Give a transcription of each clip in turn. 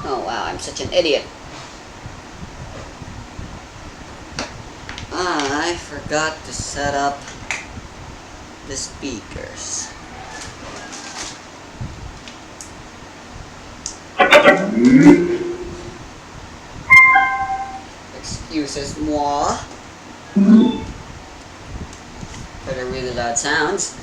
Oh wow, I'm such an idiot. I forgot to set up the speakers. Excuses-moi for the really loud sounds.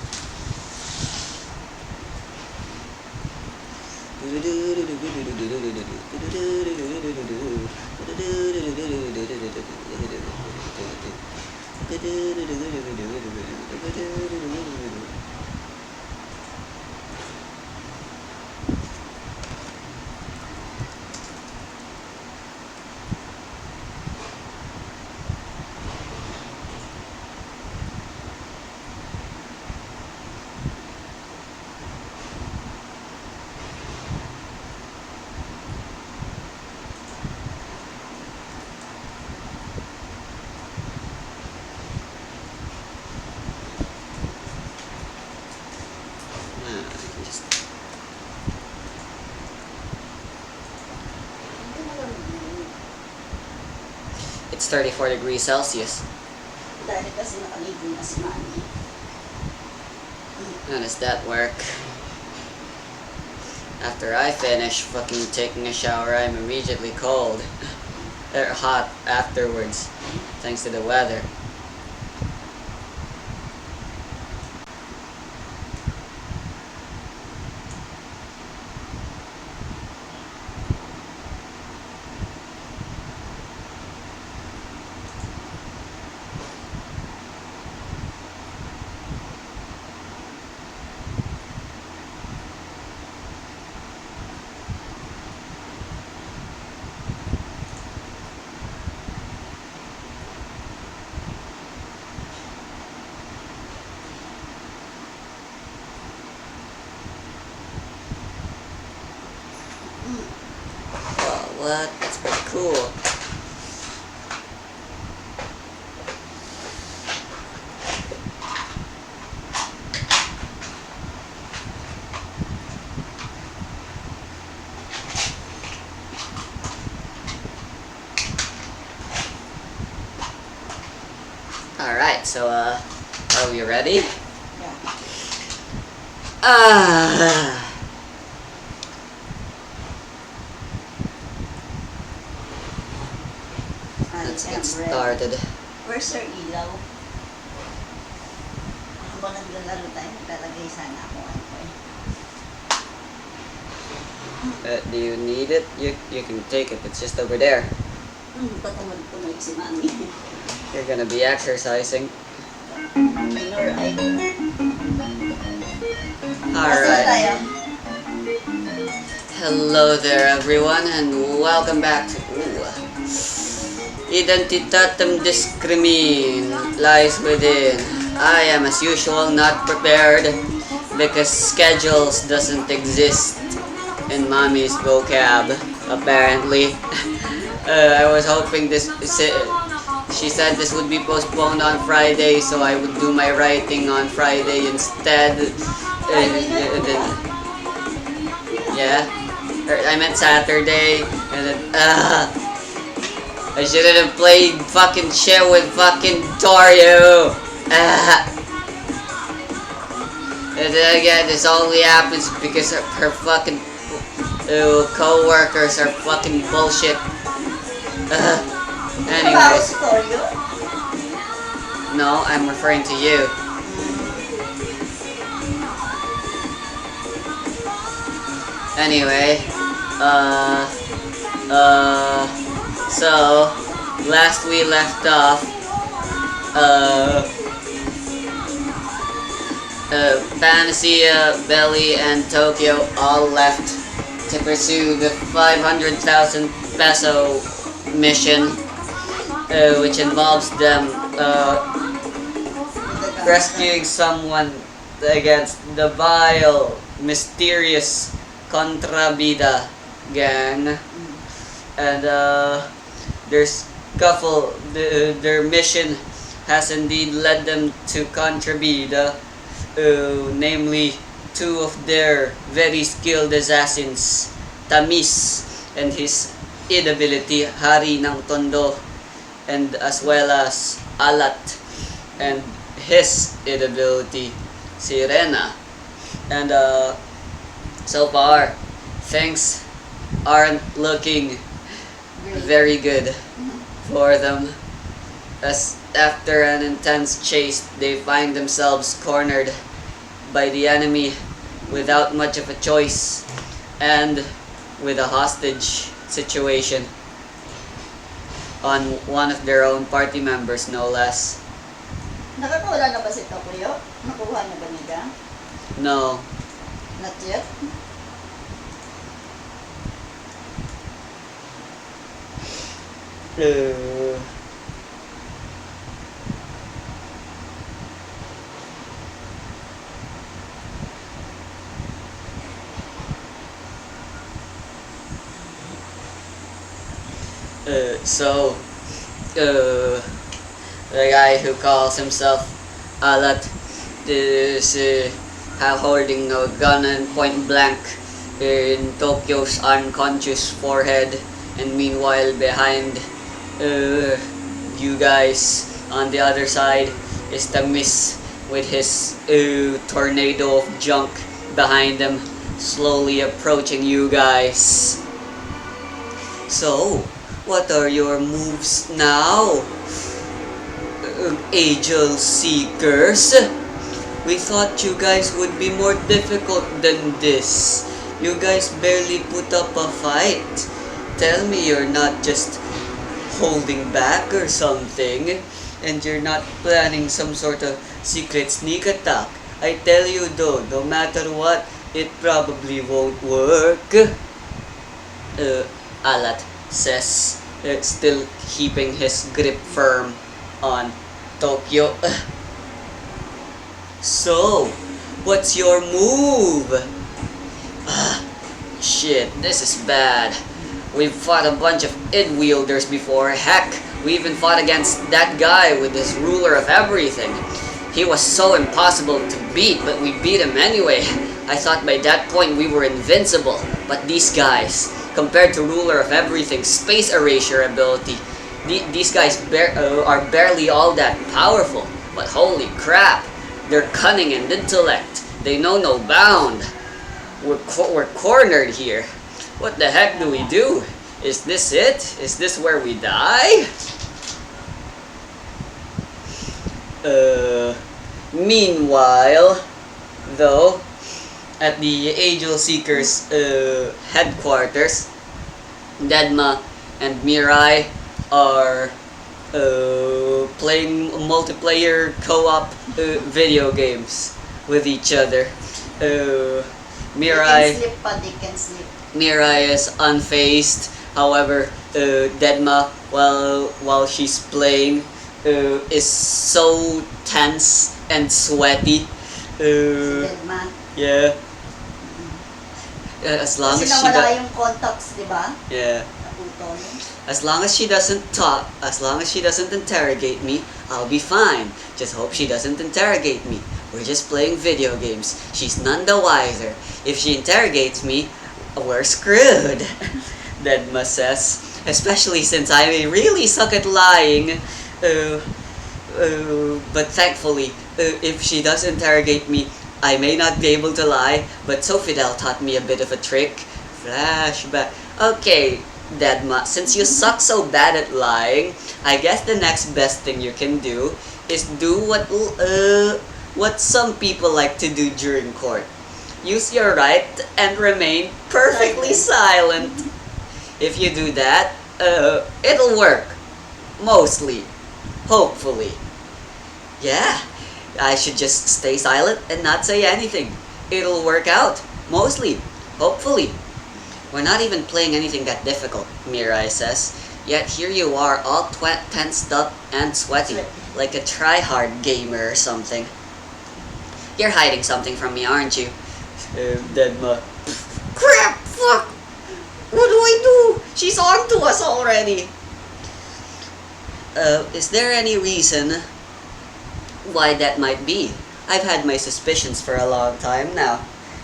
It's 34 degrees Celsius. Dahil kasi nakaligo na si Mami. How does that work? After I finish fucking taking a shower, I'm immediately cold. Or hot afterwards, thanks to the weather. What? That's pretty cool. Alright, so, are we ready? Yeah. Let's get started. Where's your ilaw? Habang naglalaro tayo, naglalagay sana ako. Do you need it? You can take it. It's just over there. Patumad-tumad si Mami. You're gonna be exercising. Minor eye. Alright. Hello there everyone and welcome back to Identitatem Discrimin lies within. I am as usual not prepared because schedules doesn't exist in Mommy's vocab apparently. I was hoping this, she said this would be postponed on Friday, so I would do my writing on Friday instead. Yeah, I meant Saturday, and then I shouldn't have played fucking shit with fucking Dario. And then again, this only happens because her fucking co-workers are fucking bullshit. Anyways. No, I'm referring to you. Anyway, so, last we left off, Panacea, Belly, and Tokyo all left to pursue the 500,000 peso mission, which involves them rescuing someone against the vile, mysterious Contrabida gang, and their mission has indeed led them to Contrabida, namely two of their very skilled assassins, Tamis and his inability, Hari ng Tondo, and as well as Alat and his inability, si Rena. And so far, things aren't looking very good for them, as after an intense chase, they find themselves cornered by the enemy without much of a choice and with a hostage situation on one of their own party members, no less. Nakakawala na ba si Takuyo? Nakuha na ba niya? No. Not yet? So, the guy who calls himself Alat is holding a gun and point blank in Tokyo's unconscious forehead, and meanwhile behind you guys on the other side is the Miss with his tornado of junk behind them, slowly approaching you guys. So, what are your moves now, Angel Seekers? We thought you guys would be more difficult than this. You guys barely put up a fight. Tell me you're not just holding back or something, and you're not planning some sort of secret sneak attack. I tell you though, no matter what, it probably won't work. Alat says, still keeping his grip firm on Tokyo. So, what's your move? Shit, this is bad. We've fought a bunch of id wielders before. Heck, we even fought against that guy with his ruler of everything. He was so impossible to beat, but we beat him anyway. I thought by that point we were invincible, but these guys, compared to ruler of everything's space erasure ability, these guys are barely all that powerful. But holy crap, they're cunning and intellect. They know no bound. We're cornered here. What the heck do we do? Is this it? Is this where we die? Meanwhile, though, at the Angel Seekers headquarters, Dedma and Mirai are playing multiplayer co-op video games with each other. Mirai is unfazed. However, Dedma, while she's playing, is so tense and sweaty. Dedma. Yeah. As long as she yung contacts, di ba? Yeah. As long as she doesn't talk, as long as she doesn't interrogate me, I'll be fine. Just hope she doesn't interrogate me. We're just playing video games. She's none the wiser. If she interrogates me, we're screwed. Dedma says. Especially since I really suck at lying. But thankfully, if she does interrogate me, I may not be able to lie, but Sofidel taught me a bit of a trick. Flashback. Okay, Dedma, since you suck so bad at lying, I guess the next best thing you can do is do what some people like to do during court. Use your right and remain perfectly silent. If you do that, it'll work. Mostly. Hopefully. Yeah, I should just stay silent and not say anything. It'll work out. Mostly. Hopefully. We're not even playing anything that difficult, Mirai says. Yet here you are, all tensed up and sweaty, like a try-hard gamer or something. You're hiding something from me, aren't you? Dedma. Crap! Fuck! What do I do? She's on to us already! Is there any reason why that might be? I've had my suspicions for a long time now.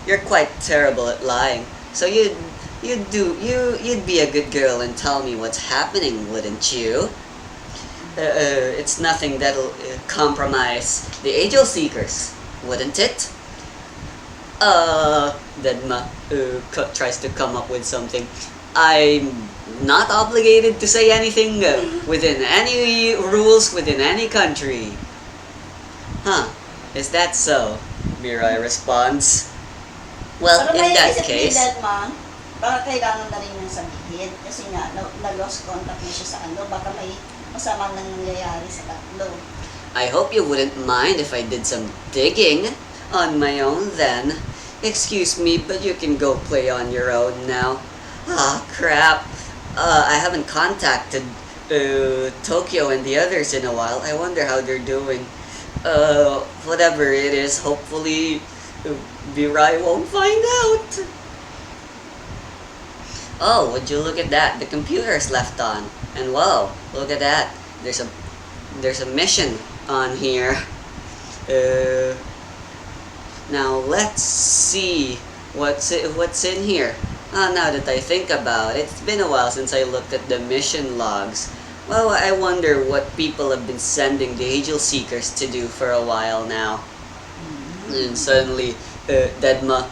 You're quite terrible at lying, so you'd You'd be a good girl and tell me what's happening, wouldn't you? It's nothing that'll compromise the Angel Seekers, wouldn't it? Dedma tries to come up with something. I'm not obligated to say anything within any rules within any country. Huh, is that so? Mirai responds. Well, Pero in may that isip ni case, Deadma, baka kailangan na rin yung sabihin. Kasi nga, na-lost contact na siya sa ano, baka may masamang nangyayari sa tatlo. I hope you wouldn't mind if I did some digging on my own then. Excuse me, but you can go play on your own now. Ah, crap. I haven't contacted Tokyo and the others in a while. I wonder how they're doing. Whatever it is, hopefully Mirai won't find out. Oh, would you look at that? The computer's left on. And whoa, look at that. There's a mission on here. Now let's see what's in here. Now that I think about it, it's been a while since I looked at the mission logs. Well, I wonder what people have been sending the Angel Seekers to do for a while now. And suddenly, Dedma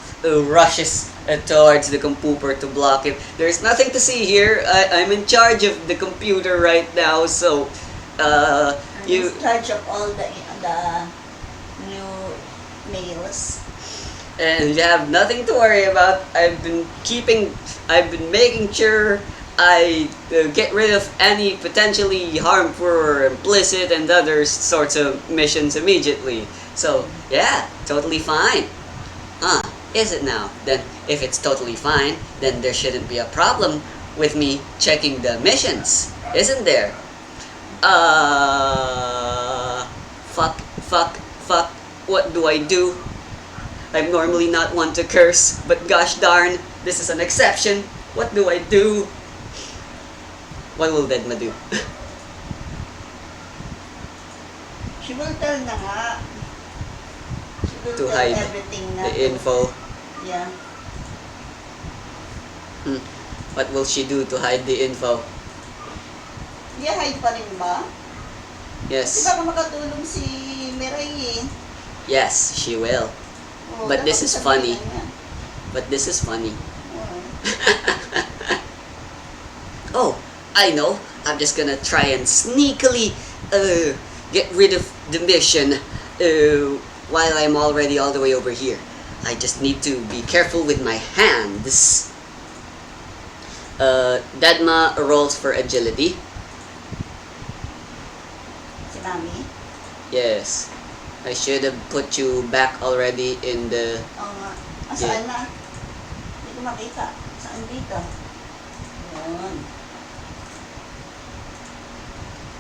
rushes towards the computer to block him. There's nothing to see here. I'm in charge of the computer right now, so In charge of all the new mails. And you have nothing to worry about. I've been making sure I get rid of any potentially harmful or implicit and other sorts of missions immediately. So, yeah, totally fine. Is it now? Then, if it's totally fine, then there shouldn't be a problem with me checking the missions, isn't there? Fuck, what do I do? I'm normally not one to curse, but gosh darn, this is an exception. What do I do? What will Dedma do? She will tell na nga. She will To tell hide everything na. the info. Yeah. What will she do to hide the info? Yeah, hide pa rin ba? Di Yes. ba makatulong si Mirai eh? Yes, she will. Oh, But this dapat is sabihin funny. na niya. But this is funny. Oh. Oh, I know. I'm just gonna try and sneakily get rid of the mission while I'm already all the way over here. I just need to be careful with my hands. Dedma rolls for agility. Si Mami? Yes. I should have put you back already in the... Oo nga. Saan na? Hindi ko makita. Saan dito? Yun.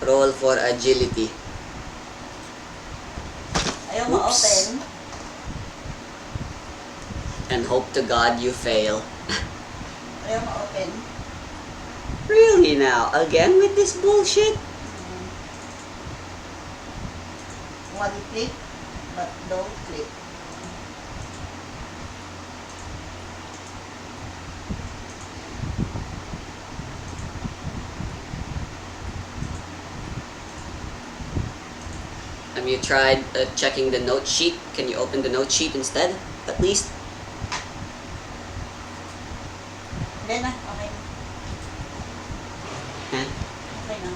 Roll for agility. Ayaw Oops. ma-open. And hope to God you fail. Ayaw ma-open. Really now? Again with this bullshit? One click, but don't click. Have you tried checking the note sheet? Can you open the note sheet instead, at least? Hindi na, okay na. Huh? Okay na.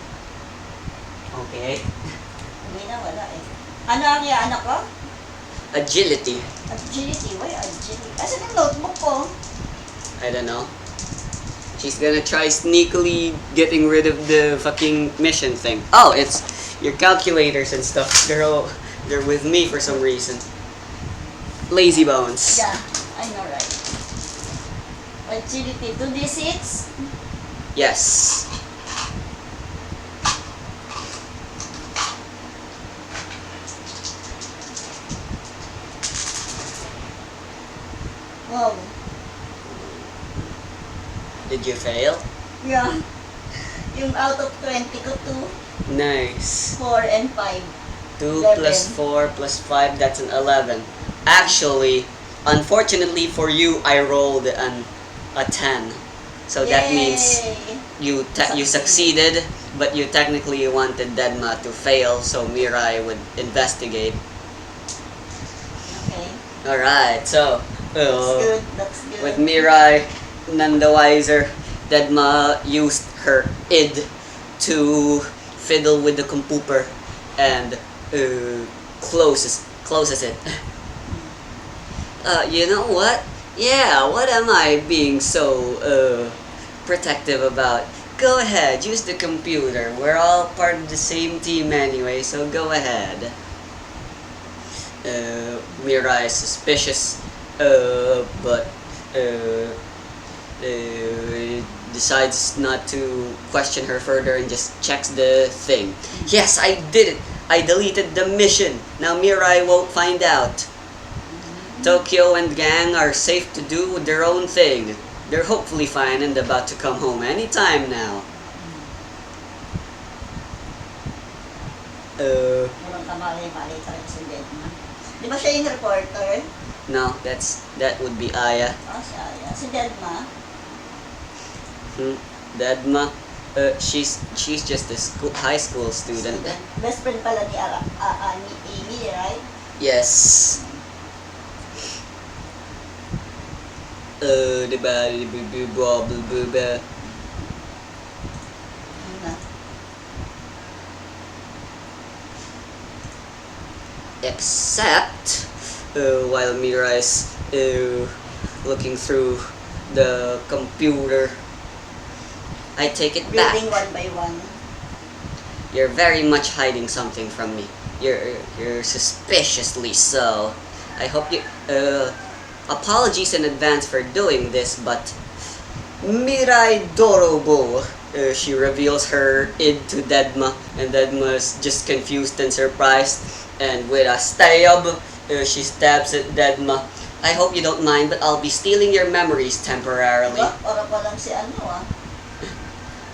Okay. Hindi na, wala eh. Ano ang ano ko? Agility. Agility. Why agility? Asan yung notebook ko? I don't know. She's gonna try sneakily getting rid of the fucking mission thing. Oh, it's your calculators and stuff. They're with me for some reason. Lazy bones. Yeah, I know right. Agility. 2d6? Yes. Wow. Did you fail? Yeah. Yung out of 20 ko, 2, Nice. 4, and 5. 2 plus 4 plus 5, that's an 11. Actually, unfortunately for you, I rolled a 10. So that means Yay! you succeeded, but you technically wanted Denma to fail, so Mirai would investigate. Okay. Alright, so That's good. That's good. with Mirai none the wiser, Denma used her id to fiddle with the computer and closes it. You know what? Yeah, what am I being so protective about? Go ahead, use the computer. We're all part of the same team anyway, so go ahead. Mira is suspicious, but decides not to question her further and just checks the thing. Yes, I did it. I deleted the mission. Now Mirai won't find out. Tokyo and gang are safe to do their own thing. They're hopefully fine and about to come home anytime now. Walang kamali-mali ka rin si Dedma. Di ba siya yung reporter? No, that would be Aya. Oh, siya. Si Dedma. Dadma, she's just a high school student. Best friend pala ni Amy, right? Yes. Diba, blah, blah, blah, blah. Except, while Mira is looking through the computer, I take it back. Reading one by one. You're very much hiding something from me. You're suspiciously so. I hope you... apologies in advance for doing this, but... Mirai Dorobo. She reveals her id to Dedma, and Dedma is just confused and surprised. And with a stab, she stabs at Dedma. I hope you don't mind, but I'll be stealing your memories temporarily. Ora pa lang si ano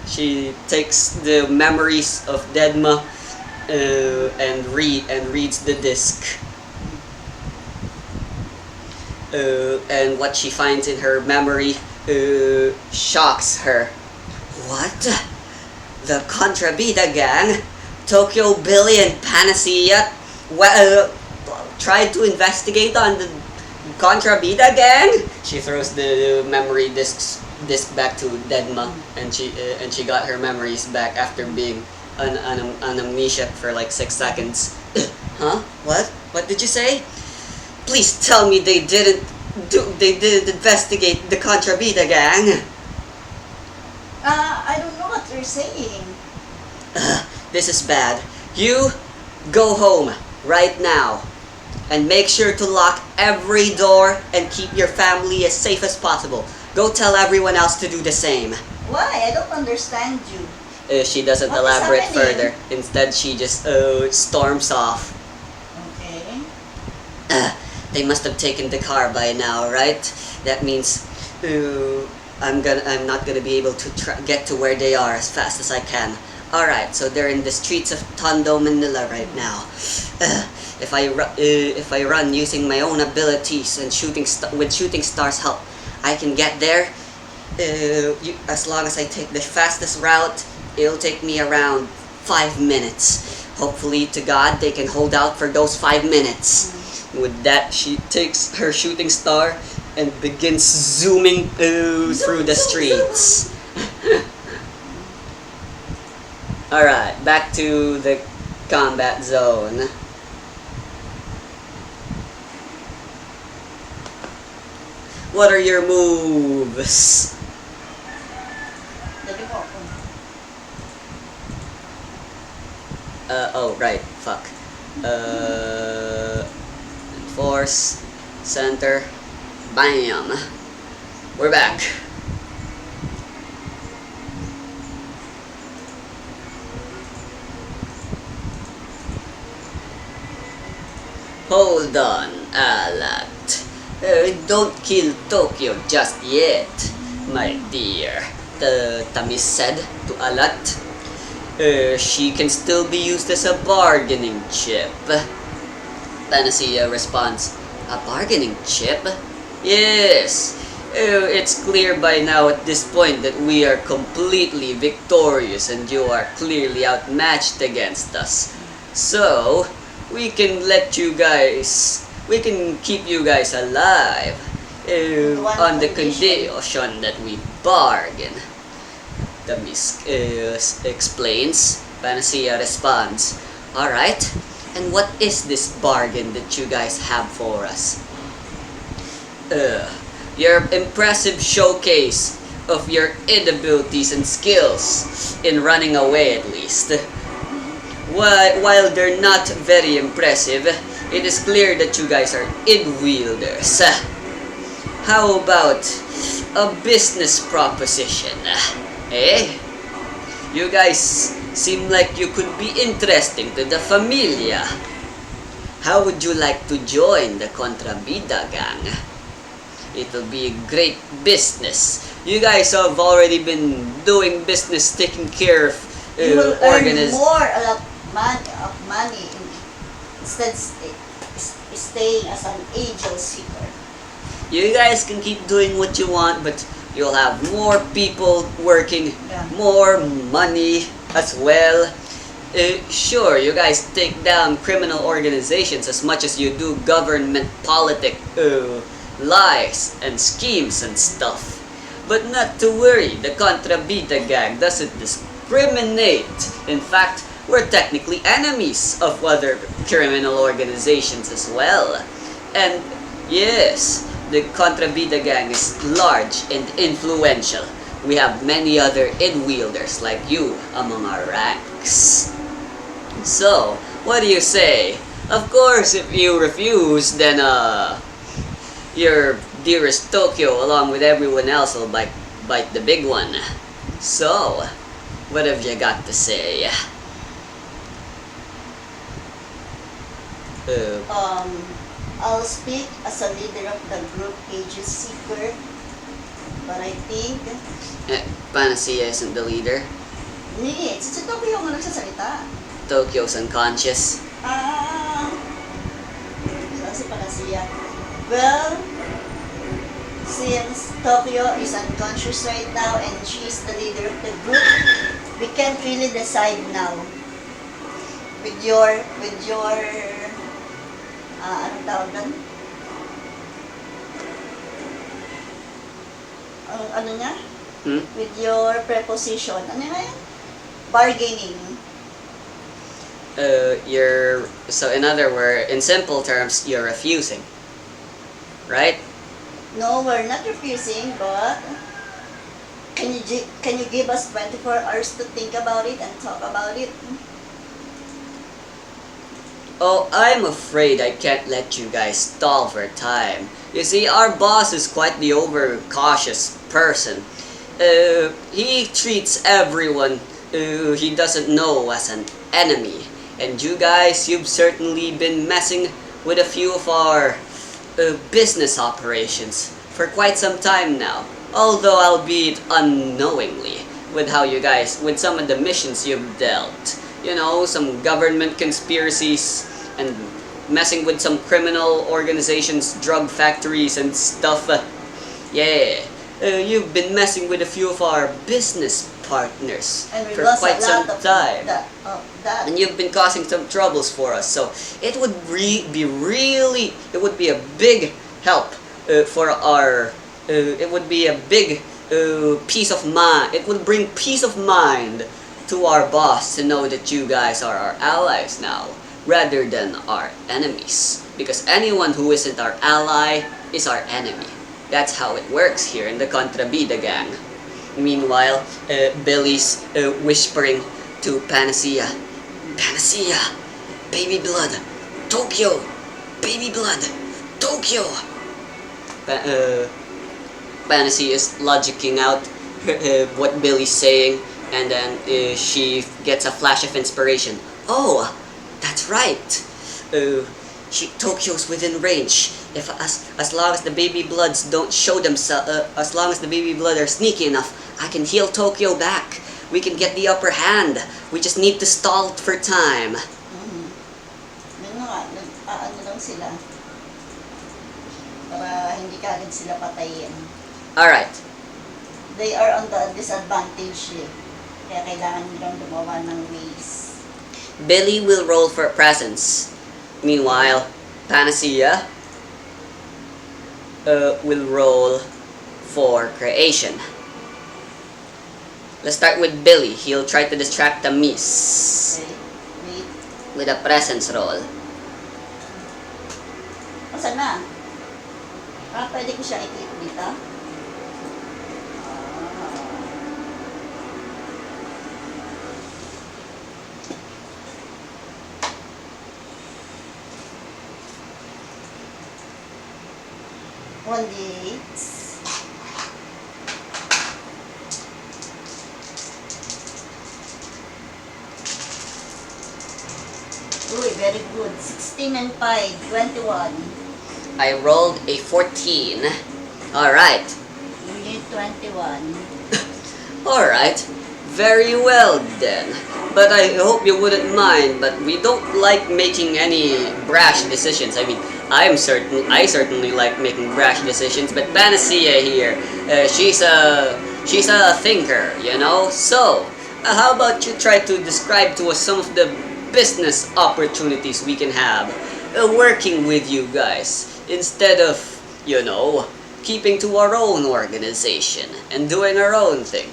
She takes the memories of Dedma and reads the disc. And what she finds in her memory shocks her. What? The Contrabida gang? Tokyo Billy and Panacea tried to investigate on the Contrabida gang? She throws the memory disc back to Dedma, and she got her memories back after being an amnesia for like 6 seconds. Huh? What did you say? Please tell me they didn't investigate the Contrabida gang. I don't know what you're saying. This is bad. You go home right now and make sure to lock every door and keep your family as safe as possible. Go tell everyone else to do the same. Why? I don't understand you. She doesn't What is elaborate happening? further. Instead, she just storms off. Okay. They must have taken the car by now, right? That means I'm not gonna be able to get to where they are as fast as I can. All right, so they're in the streets of Tondo, Manila right now. If I run using my own abilities and with Shooting Star's help, I can get there. As long as I take the fastest route, it'll take me around 5 minutes. Hopefully, to God, they can hold out for those 5 minutes. With that, she takes her Shooting Star and begins zooming through the streets. Alright, back to the combat zone. What are your moves? Dali mo ako. Oh, right, fuck. Force, center, bam. We're back. Hold on, Alat. Don't kill Tokyo just yet, my dear, Tamis said to Alat. She can still be used as a bargaining chip. Panacea responds, a bargaining chip? Yes, It's clear by now at this point that we are completely victorious and you are clearly outmatched against us. So, we can we can keep you guys alive on the condition that we bargain. The Miss explains. Panacea responds, "Alright, and what is this bargain that you guys have for us?" Your impressive showcase of your abilities and skills in running away, at least. While they're not very impressive, it is clear that you guys are id wielders. How about a business proposition? Eh? You guys seem like you could be interesting to the familia. How would you like to join the Contrabida gang? It will be a great business. You guys have already been doing business, taking care of You will earn more of money instead staying as an angel seeker. You guys can keep doing what you want, but you'll have more people working, more money as well. Sure, you guys take down criminal organizations as much as you do government lies and schemes and stuff. But not to worry, the Contrabida gang doesn't discriminate. In fact, we're technically enemies of other criminal organizations as well. And yes, the Contrabida gang is large and influential. We have many other id-wielders like you among our ranks. So, what do you say? Of course, if you refuse, then your dearest Tokyo along with everyone else will bite the big one. So, what have you got to say? I'll speak as a leader of the group Aegis Seeker, but I think Panacea isn't the leader. hindi, si Tokyo ang nagsasalita. Tokyo's unconscious. Si Panacea. Well, since Tokyo is unconscious right now and she's the leader of the group, we can't really decide now. With your anong tawag doon? Ano niya? With your preposition. Ano nga yan? Bargaining. So in other words, in simple terms, you're refusing. Right? No, we're not refusing, but can you give us 24 hours to think about it and talk about it? Oh, I'm afraid I can't let you guys stall for time. You see, our boss is quite the overcautious person. He treats everyone he doesn't know as an enemy. And you guys, you've certainly been messing with a few of our business operations for quite some time now. Although albeit unknowingly, with some of the missions you've dealt. You know, some government conspiracies and messing with some criminal organizations, drug factories and stuff. You've been messing with a few of our business partners for quite some time. And you've been causing some troubles for us. So it would be a big help for our, it would be a big peace of mind. It would bring peace of mind to our boss to know that you guys are our allies now, rather than our enemies. Because anyone who isn't our ally is our enemy. That's how it works here in the Contrabida gang. Meanwhile, Billy's whispering to Panacea, "Panacea, baby blood, Tokyo, baby blood, Tokyo." Panacea is logicking out what Billy's saying. And then she gets a flash of inspiration. Oh, that's right. Tokyo's within range. As long as the baby bloods don't show themselves, as long as the baby blood are sneaky enough, I can heal Tokyo back. We can get the upper hand. We just need to stall for time. Ano lang sila para hindi kagad sila patayin. Alright. They are on the disadvantage eh. Kaya kailangan nilang gumawa ng ways. Billy will roll for presence. Meanwhile, Panacea will roll for creation. Let's start with Billy. He'll try to distract the miss Okay, wait. with a presence roll. Masa na? Pwede ko siya i-click dito? One day. Uy, very good. 16 and 5, 21. I rolled a 14. Alright. You need 21. Alright. Very well then. But I hope you wouldn't mind, but we don't like making any brash decisions. I mean, I certainly like making brash decisions, but Panacea here, she's a thinker, you know? So, how about you try to describe to us some of the business opportunities we can have working with you guys, instead of, you know, keeping to our own organization and doing our own thing.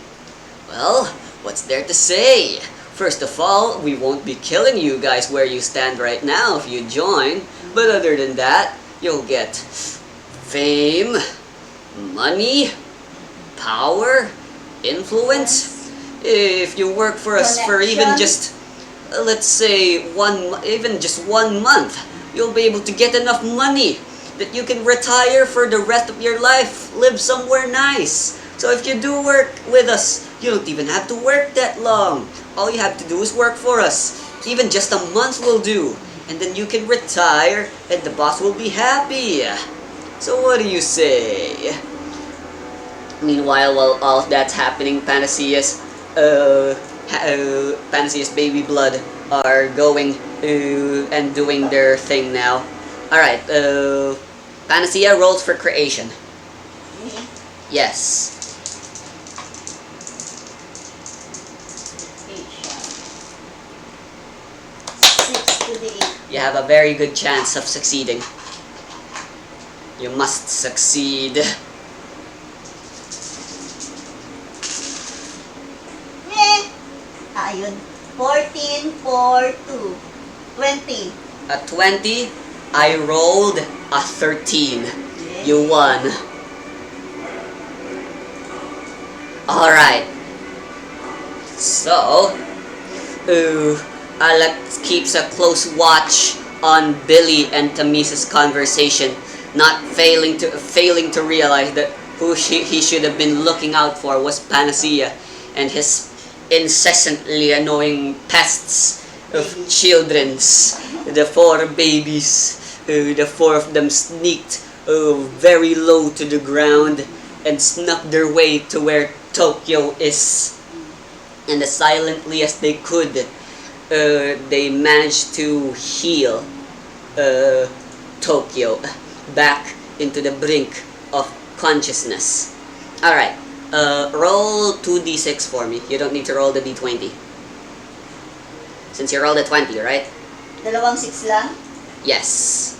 Well, what's there to say? First of all, we won't be killing you guys where you stand right now if you join. But other than that, you'll get fame, money, power, influence. If you work for us for even just, let's say, even just 1 month, you'll be able to get enough money that you can retire for the rest of your life, live somewhere nice. So if you do work with us, you don't even have to work that long. All you have to do is work for us. Even just a month will do. And then you can retire and the boss will be happy. So what do you say? Meanwhile, while all of that's happening, Panacea's baby blood are going and doing their thing now. Alright, Panacea rolls for creation. Yes. You have a very good chance of succeeding. You must succeed. Ayun. 14, 4, 2. 20. A 20, I rolled a 13. You won. Alright. So, Alex keeps a close watch on Billy and Tamisa's conversation, not failing to realize that he should have been looking out for was Panacea and his incessantly annoying pests of children's. The 4 babies, the 4 of them sneaked very low to the ground and snuck their way to where Tokyo is. And as silently as they could, they managed to heal Tokyo back into the brink of consciousness. Alright, roll 2d6 for me. You don't need to roll the d20. Since you rolled a 20, right? Dalawang 6 lang? Yes.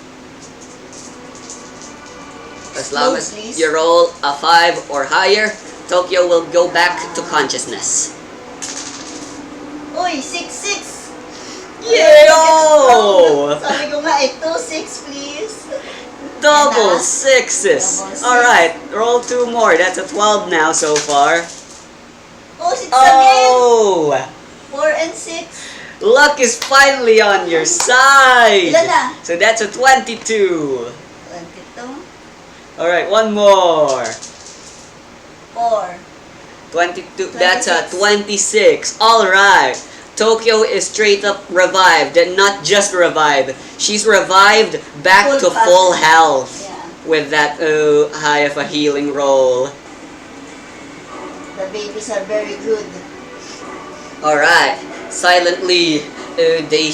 As long as please. you roll a 5 or higher, Tokyo will go back to consciousness. Uy, 6-6! Yo! Sabi ko nga 2, 6 please. Double sixes. Double six. Alright, roll 2 more. That's a 12 now so far. Oh, 6 again! Oh! 4 and 6. Luck is finally on your side. Ilan na? So that's a 22. 22. Alright, one more. 4. 22. That's a 26. Alright. Tokyo is straight up revived, and not just revived. She's revived back to full health with that high of a healing roll. The babies are very good. Alright. Silently, they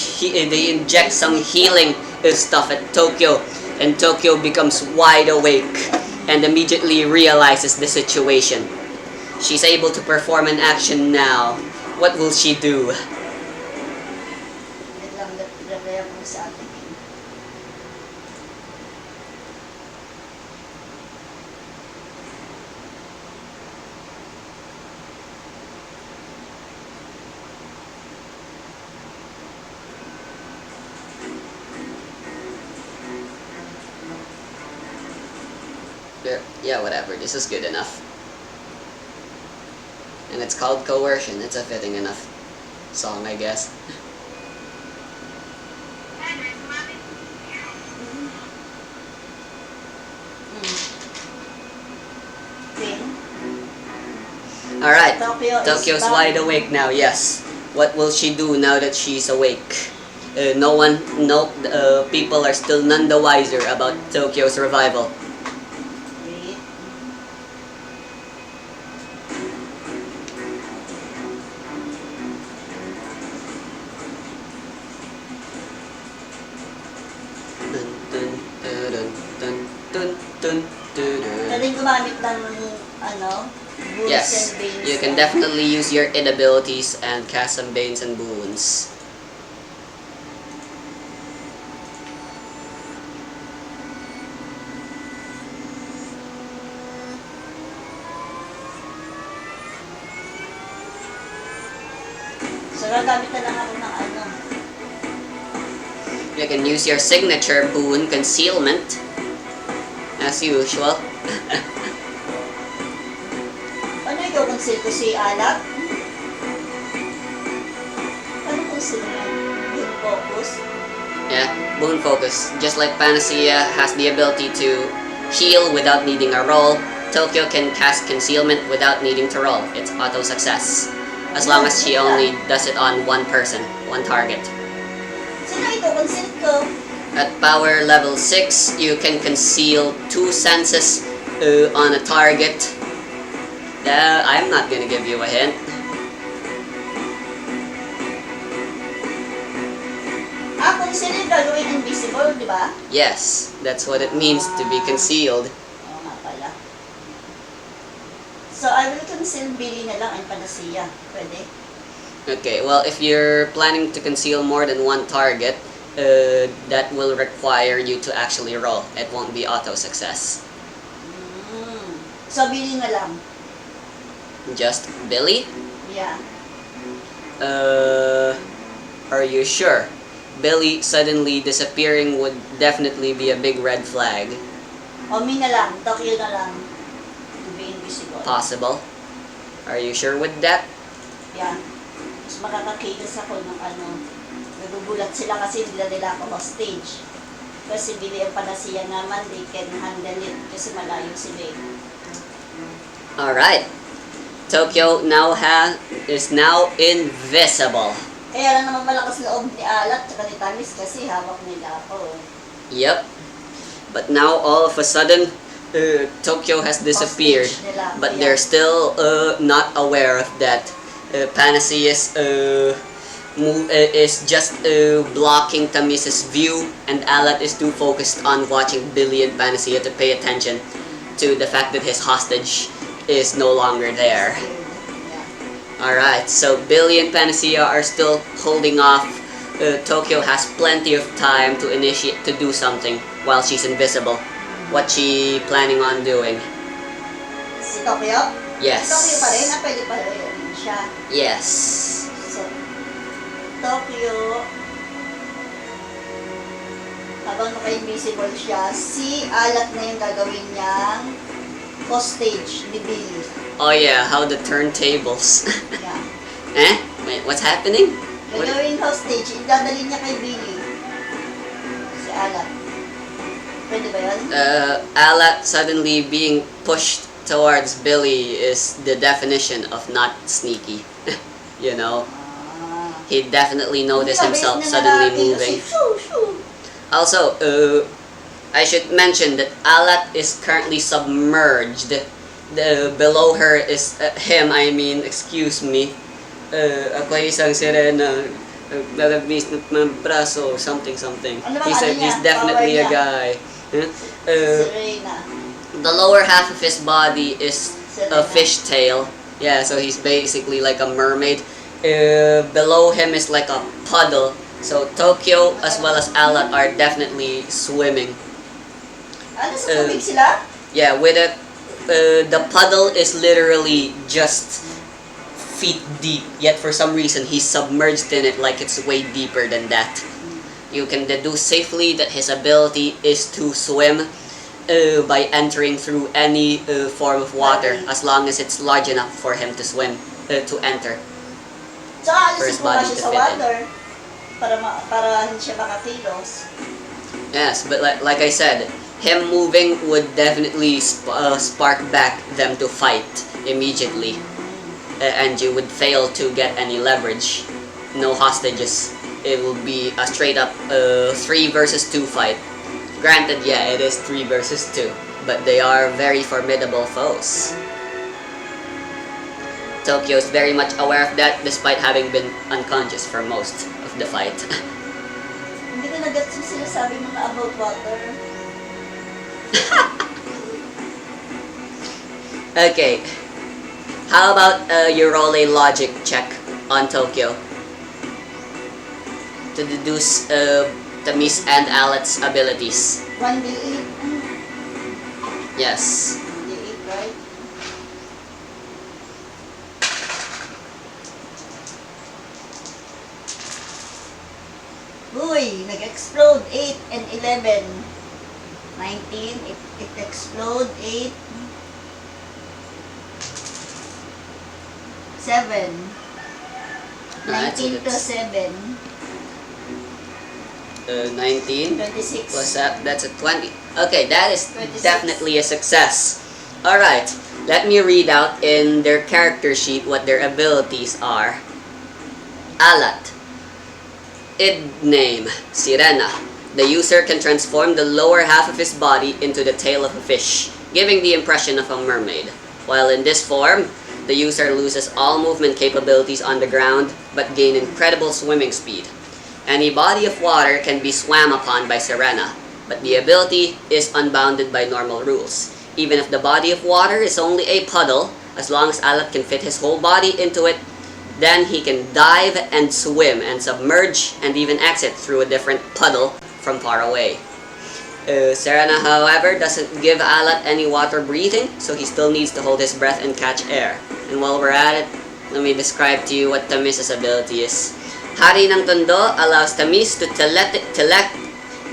inject some healing stuff at Tokyo, and Tokyo becomes wide awake and immediately realizes the situation. She's able to perform an action now. What will she do? Wait lang, lagay ako sa atin. Yeah, whatever. This is good enough. And it's called Coercion. It's a fitting enough song, I guess. Okay. Alright, Tokyo is Tokyo's back. wide awake now, yes. What will she do now that she's awake? People are still none the wiser about Tokyo's revival. Wait. Dun, dun, dun, dun, dun, dun, dun, dun. Pwedeng gumamit ng, Bulls Yes, and Banes. you can definitely use your id abilities and cast some Banes and Boons. So, gagamit na lang ako ng You can use your signature boon, Concealment, as usual. Ano ikaw conceal ko si Alat? Ano conceal mo? Yung focus? Yeah, boon focus. Just like Panacea has the ability to heal without needing a roll, Tokyo can cast Concealment without needing to roll. It's auto success. As long as she only does it on one person, one target. Sino ito conceal ko? At power level 6, you can conceal 2 senses on a target. I'm not gonna give you a hint. Conceal yung gagawin invisible, di ba? Yes, that's what it means to be concealed. Oo nga pala. So, I will conceal Billy na lang and Panacea. Pwede? Okay, well, if you're planning to conceal more than one target, that will require you to actually roll. It won't be auto success. So, Billy na lang. Just Billy? Yeah. Are you sure? Billy suddenly disappearing would definitely be a big red flag. O, me na lang. Tokyo na lang. To be invisible. Possible. Are you sure with that? Yeah. Mas makakakilos ako ng nagugulat sila kasi nila ako hostage. Kasi Billy ang Panacea naman, they can handle it kasi malayo sila eh. Alright. Tokyo is now invisible. Kaya lang naman malakas loob ni Alat at ni Tamis kasi hawak nila ako. Yep. But now all of a sudden, Tokyo has disappeared. Hostage nila. But Kaya- they're still not aware of that. Panacea's is just blocking Tamis's view, and Alat is too focused on watching Billy and Panacea to pay attention to the fact that his hostage is no longer there. Yeah. Alright, so Billy and Panacea are still holding off. Tokyo has plenty of time to do something while she's invisible. What's she planning on doing? Si Tokyo? Yes. Si Tokyo pa rin? Pwede pa rin siya. Yes. So, Tokyo, habang naka-invisible siya, si Alat na yung gagawin niyang hostage ni Billy. Oh yeah, how the turntables. Yeah. Wait, what's happening? What? Gagawin hostage, idadali niya kay Billy. Si Alat. Pwede ba yun? Alat suddenly being pushed towards Billy is the definition of not sneaky. You know, he definitely noticed himself suddenly moving. Also, I should mention that Alat is currently submerged. Below her is excuse me. Ako isang sirena. Nalagmis ng braso, something. Ano bang He's ano niya? definitely a Power niya? guy. Si Reyna. The lower half of his body is a Serena. fish tail. Yeah, so he's basically like a mermaid. Below him is like a puddle. So Tokyo as well as Alat are definitely swimming. Ano, sa tubig sila? Yeah, with it, the puddle is literally just feet deep. Yet for some reason he's submerged in it like it's way deeper than that. You can deduce safely that his ability is to swim by entering through any form of water as long as it's large enough for him to swim, to enter. Tsaka For his alisin mo nga body siya to sa fit in. water para hindi siya makakilos. Yes, but like I said, him moving would definitely spark back them to fight immediately. And you would fail to get any leverage. No hostages. It will be a straight up 3 versus 2 fight. Granted, yeah, it is 3 versus 2, but they are very formidable foes. Tokyo is very much aware of that despite having been unconscious for most of the fight. Hindi ko na-get yung sinasabi mo na about water. Okay. How about you roll a logic check on Tokyo to deduce Tamis and Alet's abilities? 1d8. Yes. 1d8, right? Uy, nag-explode 8 and 11. 19, it explode 8. 7. 19 plus 7. 19 26. plus that, that's a 20. Okay, that is 26. definitely a success. Alright, let me read out in their character sheet what their abilities are. Alat. Id name, Sirena. The user can transform the lower half of his body into the tail of a fish, giving the impression of a mermaid. While in this form, the user loses all movement capabilities on the ground, but gain incredible swimming speed. Any body of water can be swam upon by Sirena, but the ability is unbounded by normal rules. Even if the body of water is only a puddle, as long as Alat can fit his whole body into it, then he can dive and swim and submerge and even exit through a different puddle from far away. Serena, however, doesn't give Alat any water breathing, so he still needs to hold his breath and catch air. And while we're at it, let me describe to you what Tamis's ability is. Hari ng Tondo allows Tamis to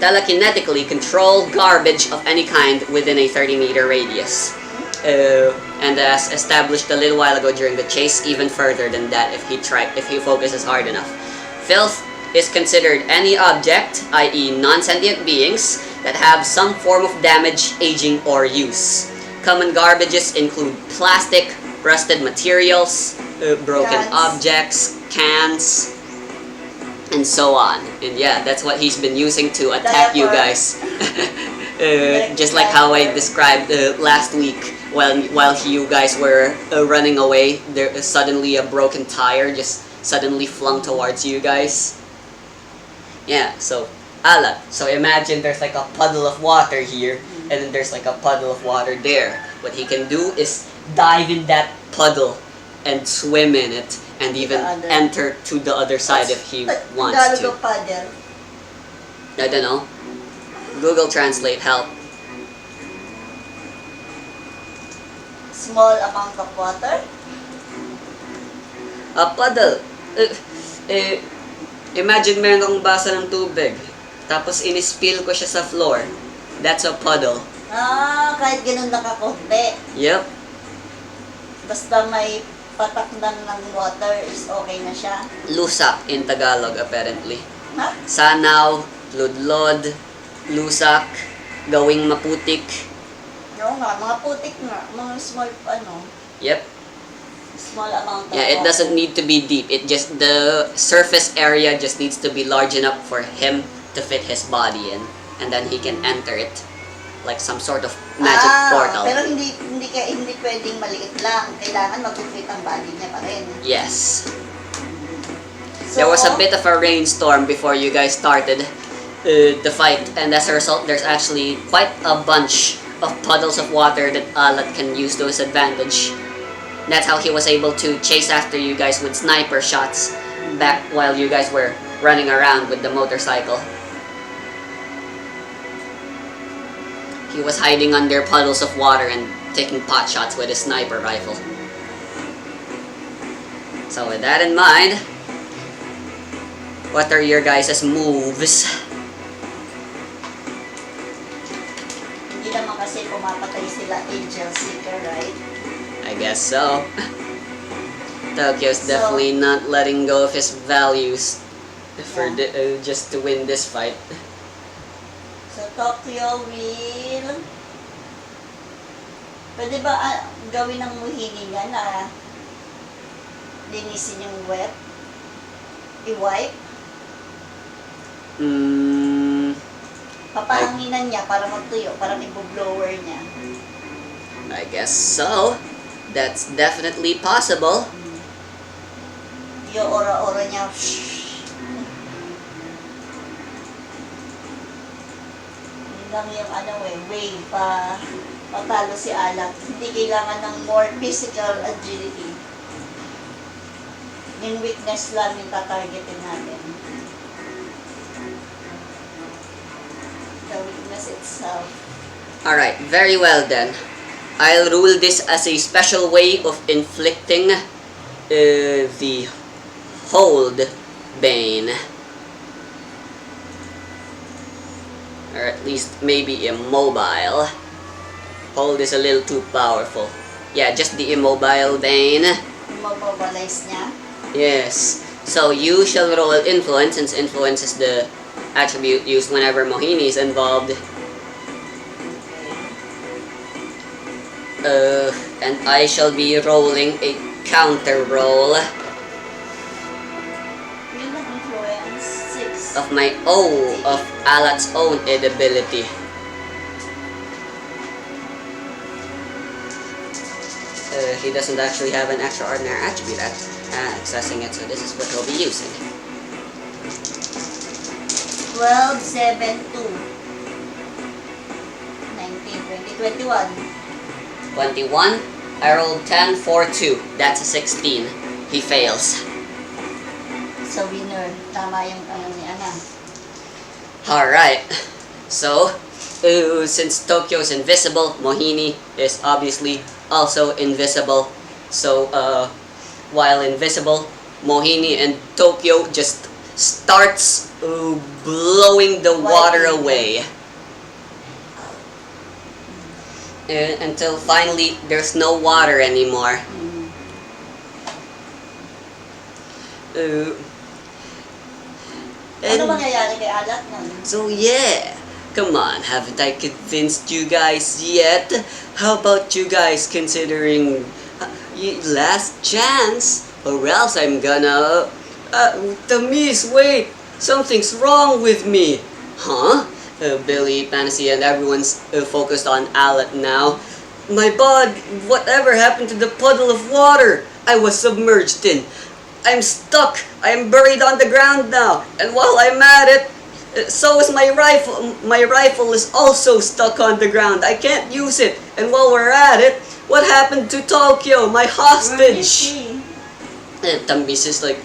telekinetically control garbage of any kind within a 30-meter radius. And as established a little while ago during the chase, even further than that if he focuses hard enough. Filth is considered any object, i.e. non-sentient beings, that have some form of damage, aging, or use. Common garbages include plastic, rusted materials, broken Cans. objects, cans, and so on. And yeah, that's what he's been using to attack you Diaper. guys. Just like how I described last week while you guys were running away, there is suddenly a broken tire just suddenly flung towards you guys. Yeah, so Alat. So imagine there's like a puddle of water here, and then there's like a puddle of water there. What he can do is dive in that puddle and swim in it, and even enter to the other side if he wants to. Paddle. I don't know. Google Translate help. Small amount of water. A puddle. Imagine meron akong basa ng tubig. Tapos in-spill ko siya sa floor. That's a puddle. Kahit ganun nakakunti. Yep. Basta may patak ng water is okay na siya. Lusak in Tagalog apparently. Ha? Sanaw, ludlod, lusak, gawing maputik. Oo nga, mga putik nga. Mga small, Yep. small amount of Yeah, it doesn't need to be deep. It just, the surface area just needs to be large enough for him to fit his body in. And then he can enter it. Like some sort of magic portal. Pero hindi pwedeng maliit lang. Kailangan mag-fit ang body niya pa rin. Yes. So, There was a bit of a rainstorm before you guys started the fight, and as a result, there's actually quite a bunch of puddles of water that Alat can use to his advantage. That's how he was able to chase after you guys with sniper shots back while you guys were running around with the motorcycle. He was hiding under puddles of water and taking pot shots with his sniper rifle. So with that in mind, what are your guys' moves? Hindi naman kasi pumapatay sila Angel Seeker, right? I guess so. Tokyo's definitely not letting go of his values for just to win this fight. So Tokyo will... Pwede ba gawin ng muhini niya na linisin yung wet? I-wipe? Papahanginan niya para magtuyo, parang i-blower niya. I guess so. That's definitely possible. Yung ora-ora niya, yun lang yung way patalo si Alat. Hindi kailangan ng more physical agility. Yung weakness lang yung tatargetin natin. The weakness itself. Alright, very well then. I'll rule this as a special way of inflicting the hold bane. Or at least maybe immobile. Hold is a little too powerful. Yeah, just the immobile bane. Immobilize niya. Yes. So you shall roll influence, since influence is the attribute used whenever Mohini is involved. And I shall be rolling a counter roll Yun ang influence. 6. of my own, of Alat's own ability. He doesn't actually have an extraordinary attribute at accessing it, so this is what he'll be using. 12, 7, 2. 19, 20, 21. 21. I rolled 10, 4, 2. That's a 16. He fails. So winner. Tama yung ni Ana. Alright. So, since Tokyo's invisible, Mohini is obviously also invisible. So, while invisible, Mohini and Tokyo just starts blowing the water away. Until finally, there's no water anymore. Ano mangyayari kay Alat nun? So yeah, come on, haven't I convinced you guys yet? How about you guys considering last chance? Or else I'm gonna... Tamis, wait! Something's wrong with me! Huh? Billy, Fantasy, and everyone's focused on Alat now. My body, whatever happened to the puddle of water I was submerged in? I'm stuck. I'm buried on the ground now. And while I'm at it, so is my rifle. My rifle is also stuck on the ground. I can't use it. And while we're at it, what happened to Tokyo, my hostage? And Tamis is like,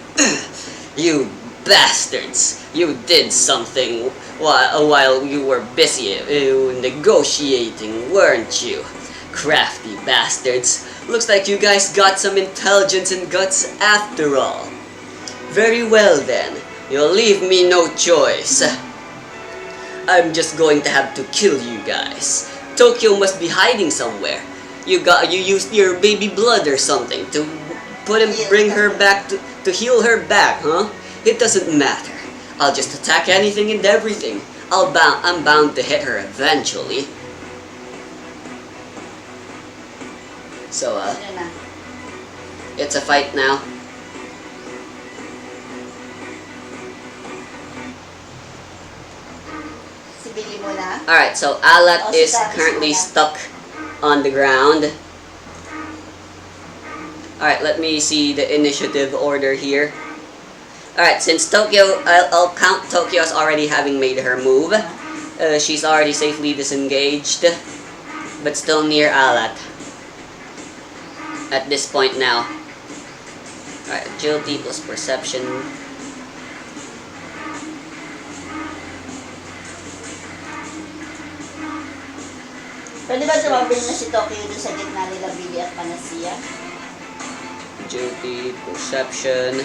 you bastards. You did something while you were busy negotiating, weren't you? Crafty bastards. Looks like you guys got some intelligence and guts after all. Very well then. You'll leave me no choice. I'm just going to have to kill you guys. Tokyo must be hiding somewhere. You used your baby blood or something to bring her back to heal her back, huh? It doesn't matter. I'll just attack anything and everything. I'm bound to hit her eventually. So, it's a fight now. Si Billy mo na? Alright, so Alat Si is Tamis currently muna. stuck on the ground. Alright, let me see the initiative order here. Alright, since Tokyo, I'll count Tokyo as already having made her move. She's already safely disengaged. but still near Alat. At this point now. Alright, agility plus perception. Pwede ba tumabili na si Tokyo dun sa gitna nila Billy at Panacea? Agility, perception.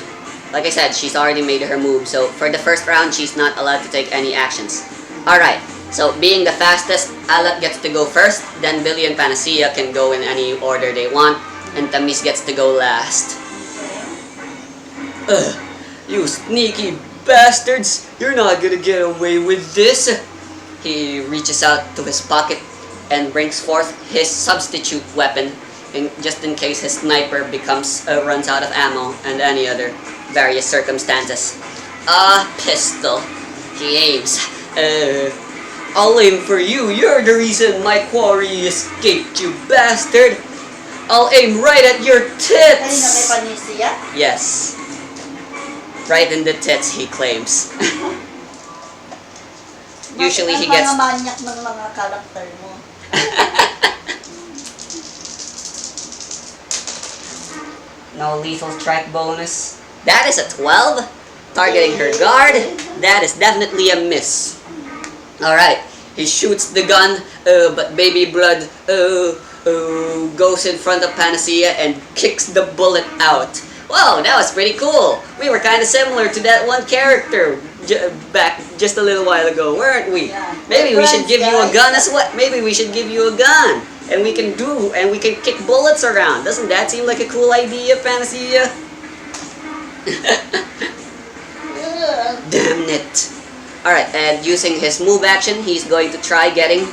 Like I said, she's already made her move, so for the first round, she's not allowed to take any actions. Alright, so being the fastest, Alat gets to go first, then Billy and Panacea can go in any order they want, and Tamis gets to go last. Ugh, you sneaky bastards! You're not gonna get away with this! He reaches out to his pocket and brings forth his substitute weapon, just in case his sniper runs out of ammo and any other various circumstances. A pistol. He aims. I'll aim for you. You're the reason my quarry escaped, you bastard. I'll aim right at your Kanina kay tits. Panacea? Yes. Right in the tits, he claims. Usually he gets... Ang mga manyak ng mga karakter mo. No lethal strike bonus. That is a 12. Targeting her guard. That is definitely a miss. Alright. He shoots the gun, but Baby Blood goes in front of Panacea and kicks the bullet out. Wow, that was pretty cool. We were kind of similar to that one character back just a little while ago, weren't we? Yeah. Maybe we should give you a Guys. gun as well. Maybe we should give you a gun. And we can kick bullets around. Doesn't that seem like a cool idea, Panacea? Damn it. Alright, and using his move action, he's going to try getting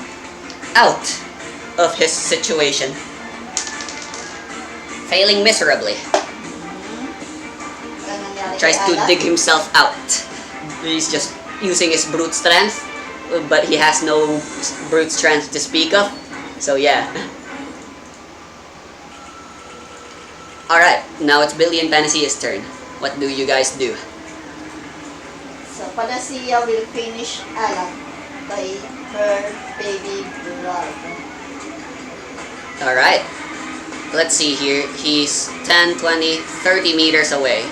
out of his situation. Failing miserably. Tries to dig himself out. He's just using his brute strength, but he has no brute strength to speak of. So yeah. Alright, now it's Billy and Panacea's turn. What do you guys do? So, Panacea will finish Alan by her Baby Blood. Alright. Let's see here. He's 10, 20, 30 meters away.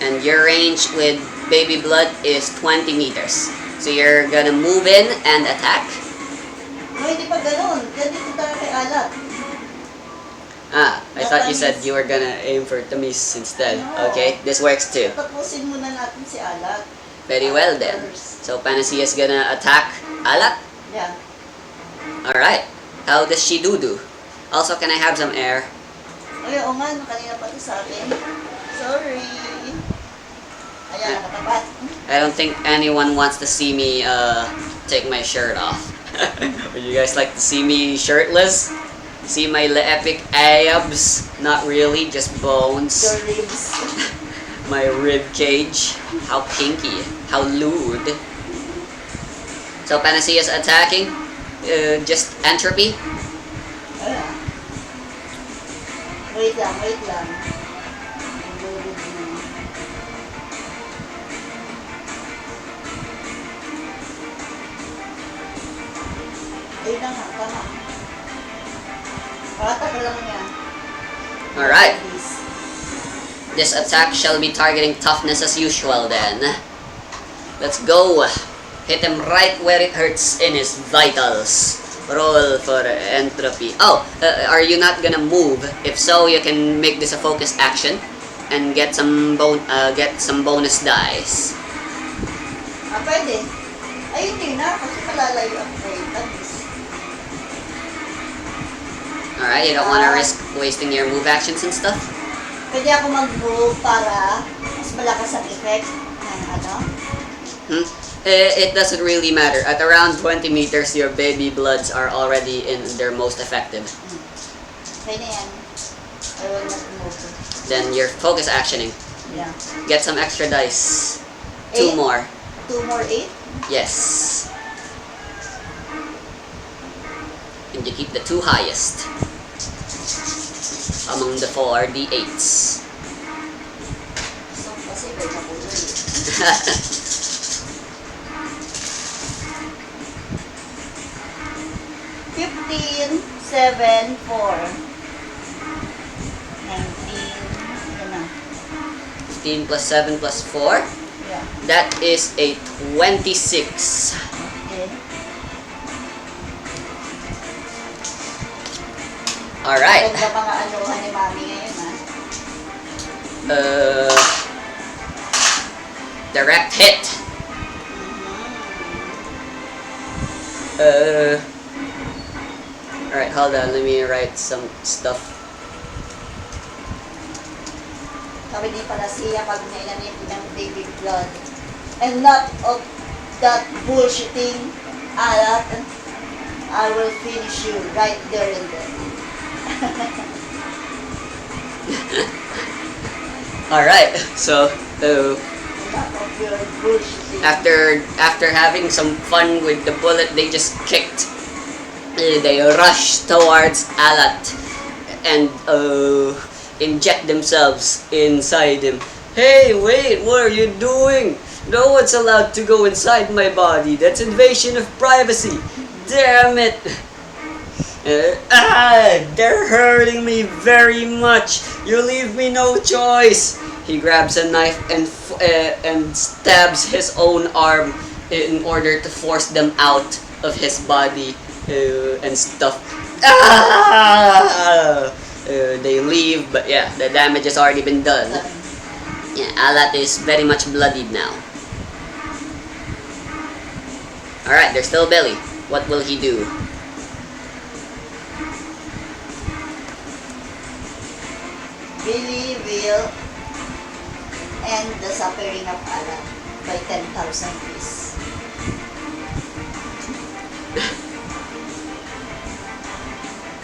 And your range with Baby Blood is 20 meters. So you're gonna move in and attack. No, hindi pa ganun. Ganito tayo kay Alat. Ah, I thought you said you were gonna aim for Tamis instead. No. Okay, this works too. Tapusin muna natin si Alat. Very well then. So Panacea's gonna attack Alat. Yeah. Alright. How does she do? Also, can I have some air? Ay, oo nga, kanina pa ito sa akin. Sorry. Ayan, nakatapat. I don't think anyone wants to see me take my shirt off. Would you guys like to see me shirtless? See my epic abs? Not really, just bones. Your ribs. My rib cage. How pinky. How lewd. So Panacea's attacking. Just entropy. Ayan. Wait lang, wait lang. Ayun na nga, tama. Pakatagal lang yan. Alright. This attack shall be targeting toughness as usual then. Let's go. Hit him right where it hurts in his vitals. Roll for entropy. Oh, are you not gonna move? If so, you can make this a focus action and get some bonus dice. Ah, pwede. Ayun din na, kasi malalayo ang Tamis. Alright, you don't wanna risk wasting your move actions and stuff? Pwede ako mag-move para mas malakas ang effect ng ano? It doesn't really matter. At around 20 meters, your Baby Bloods are already in their most effective. Pwede yan. I will not move. Then you're focus actioning. Yeah. Get some extra dice. 2 8? more. 2 more 8? Yes. And you keep the 2 highest among the 4 D8s. So, kasi may mapuloy. 7, 4. 19. Yan na. 15 plus 7 plus 4. Yeah. That is a 26. Okay. Alright. Ganda mga anuhan ni Mami ngayon, ha? Direct hit. Alright, hold on. Let me write some stuff. Sabi ni Panacea, pag nainanip ng baby blood. And not of that bullshitting alat, I will finish you right there and then. Alright, so Not of your bullshitting. after having some fun with the bullet they just kicked, they rushed towards Alat and inject themselves inside him. Hey, wait, what are you doing? No one's allowed to go inside my body. That's invasion of privacy. Damn it. They're hurting me very much. You leave me no choice. He grabs a knife and stabs his own arm in order to force them out of his body and stuff. They leave, but yeah, the damage has already been done. Yeah, Alat is very much bloodied now. Alright, there's still Billy. What will he do? Billy will end the suffering of Allah by 10,000 piece.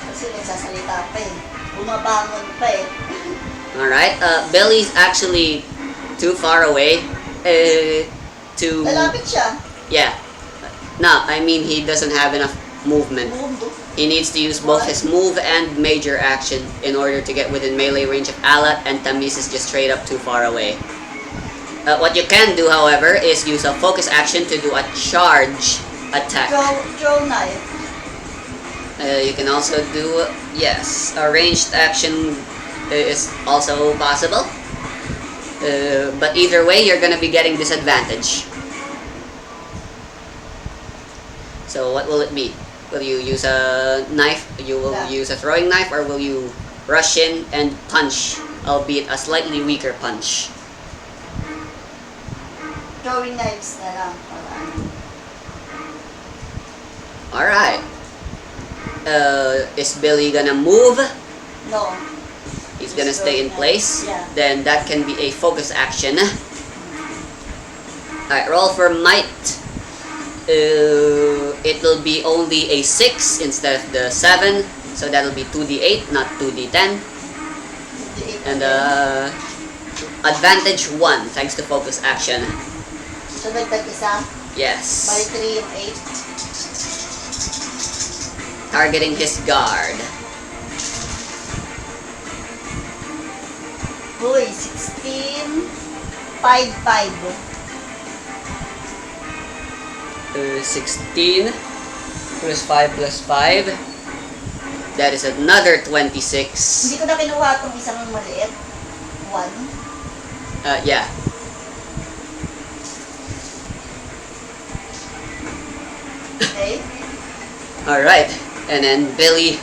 Kasi nagsasalita pa eh. Bumabangon pa eh. Alright, Billy's actually too far away to... Lalapit siya. Yeah. No, I mean he doesn't have enough movement. He needs to use both his move and major action in order to get within melee range of Alat, and Tamis is just straight up too far away. What you can do, however, is use a focus action to do a charge attack. Throw knife. You can also do, yes, a ranged action is also possible. But either way, you're gonna be getting disadvantage. So what will it be? Will you use a knife? You will use a throwing knife, or will you rush in and punch, albeit a slightly weaker punch? Throwing knives na lang. Alright. Is Billy gonna move? No. He's gonna stay in place? Yeah. Then that can be a focus action. Alright, roll for might. It will be only a 6 instead of the 7, so that'll be 2d8, not 2d10. And advantage 1 thanks to focus action. So dagdag isa? Yes. Bali 3 yung 8. Targeting his guard. Uy, 16. 5. 16 plus 5 plus 5. That is another 26. Hindi ko na kinuha itong isang maliit. 1. Yeah. Okay. Alright. And then Billy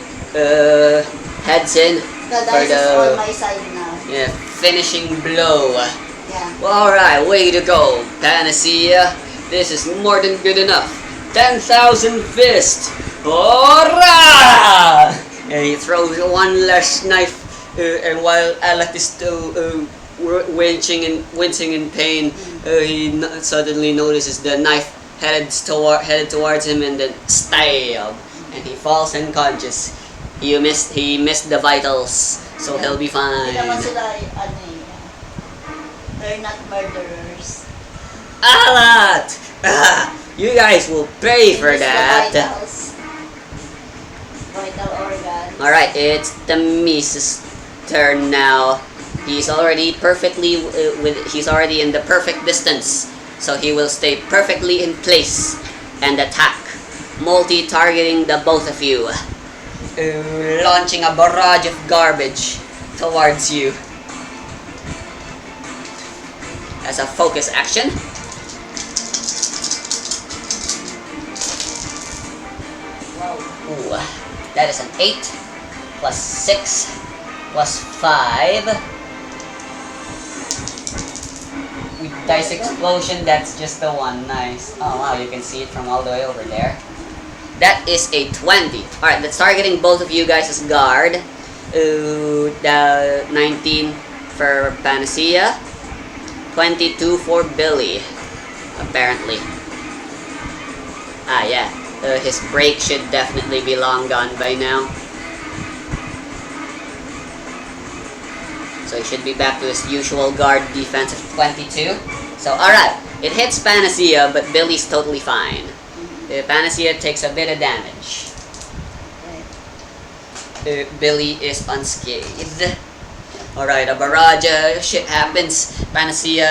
heads in The for dice is on my side now. yeah, finishing blow. Yeah. Alright, way to go, Panacea. This is more than good enough. 10,000 fist. Hurrah! And he throws one last knife, and while Alat is still wincing in pain, he suddenly notices the knife headed towards him, and then stab, and he falls unconscious. He missed the vitals, so he'll be fine. Hindi naman sila, they're not murderers. Alat! You guys will pay for that. Vital organ. Alright, it's the Mises' turn now. He's already he's already in the perfect distance, so he will stay perfectly in place and attack, multi-targeting the both of you. launching a barrage of garbage towards you. As a focus action. Ooh, that is an 8 plus 6 plus 5. With dice explosion, that's just the one. Nice. Oh wow, you can see it from all the way over there. That is a 20. Alright, that's targeting both of you guys as guard. The 19 for Panacea. 22 for Billy. Apparently. Ah, yeah. His break should definitely be long gone by now. So he should be back to his usual guard defense of 22. So, alright. It hits Panacea, but Billy's totally fine. Panacea takes a bit of damage. Billy is unscathed. Alright, a barrage shit happens. Panacea...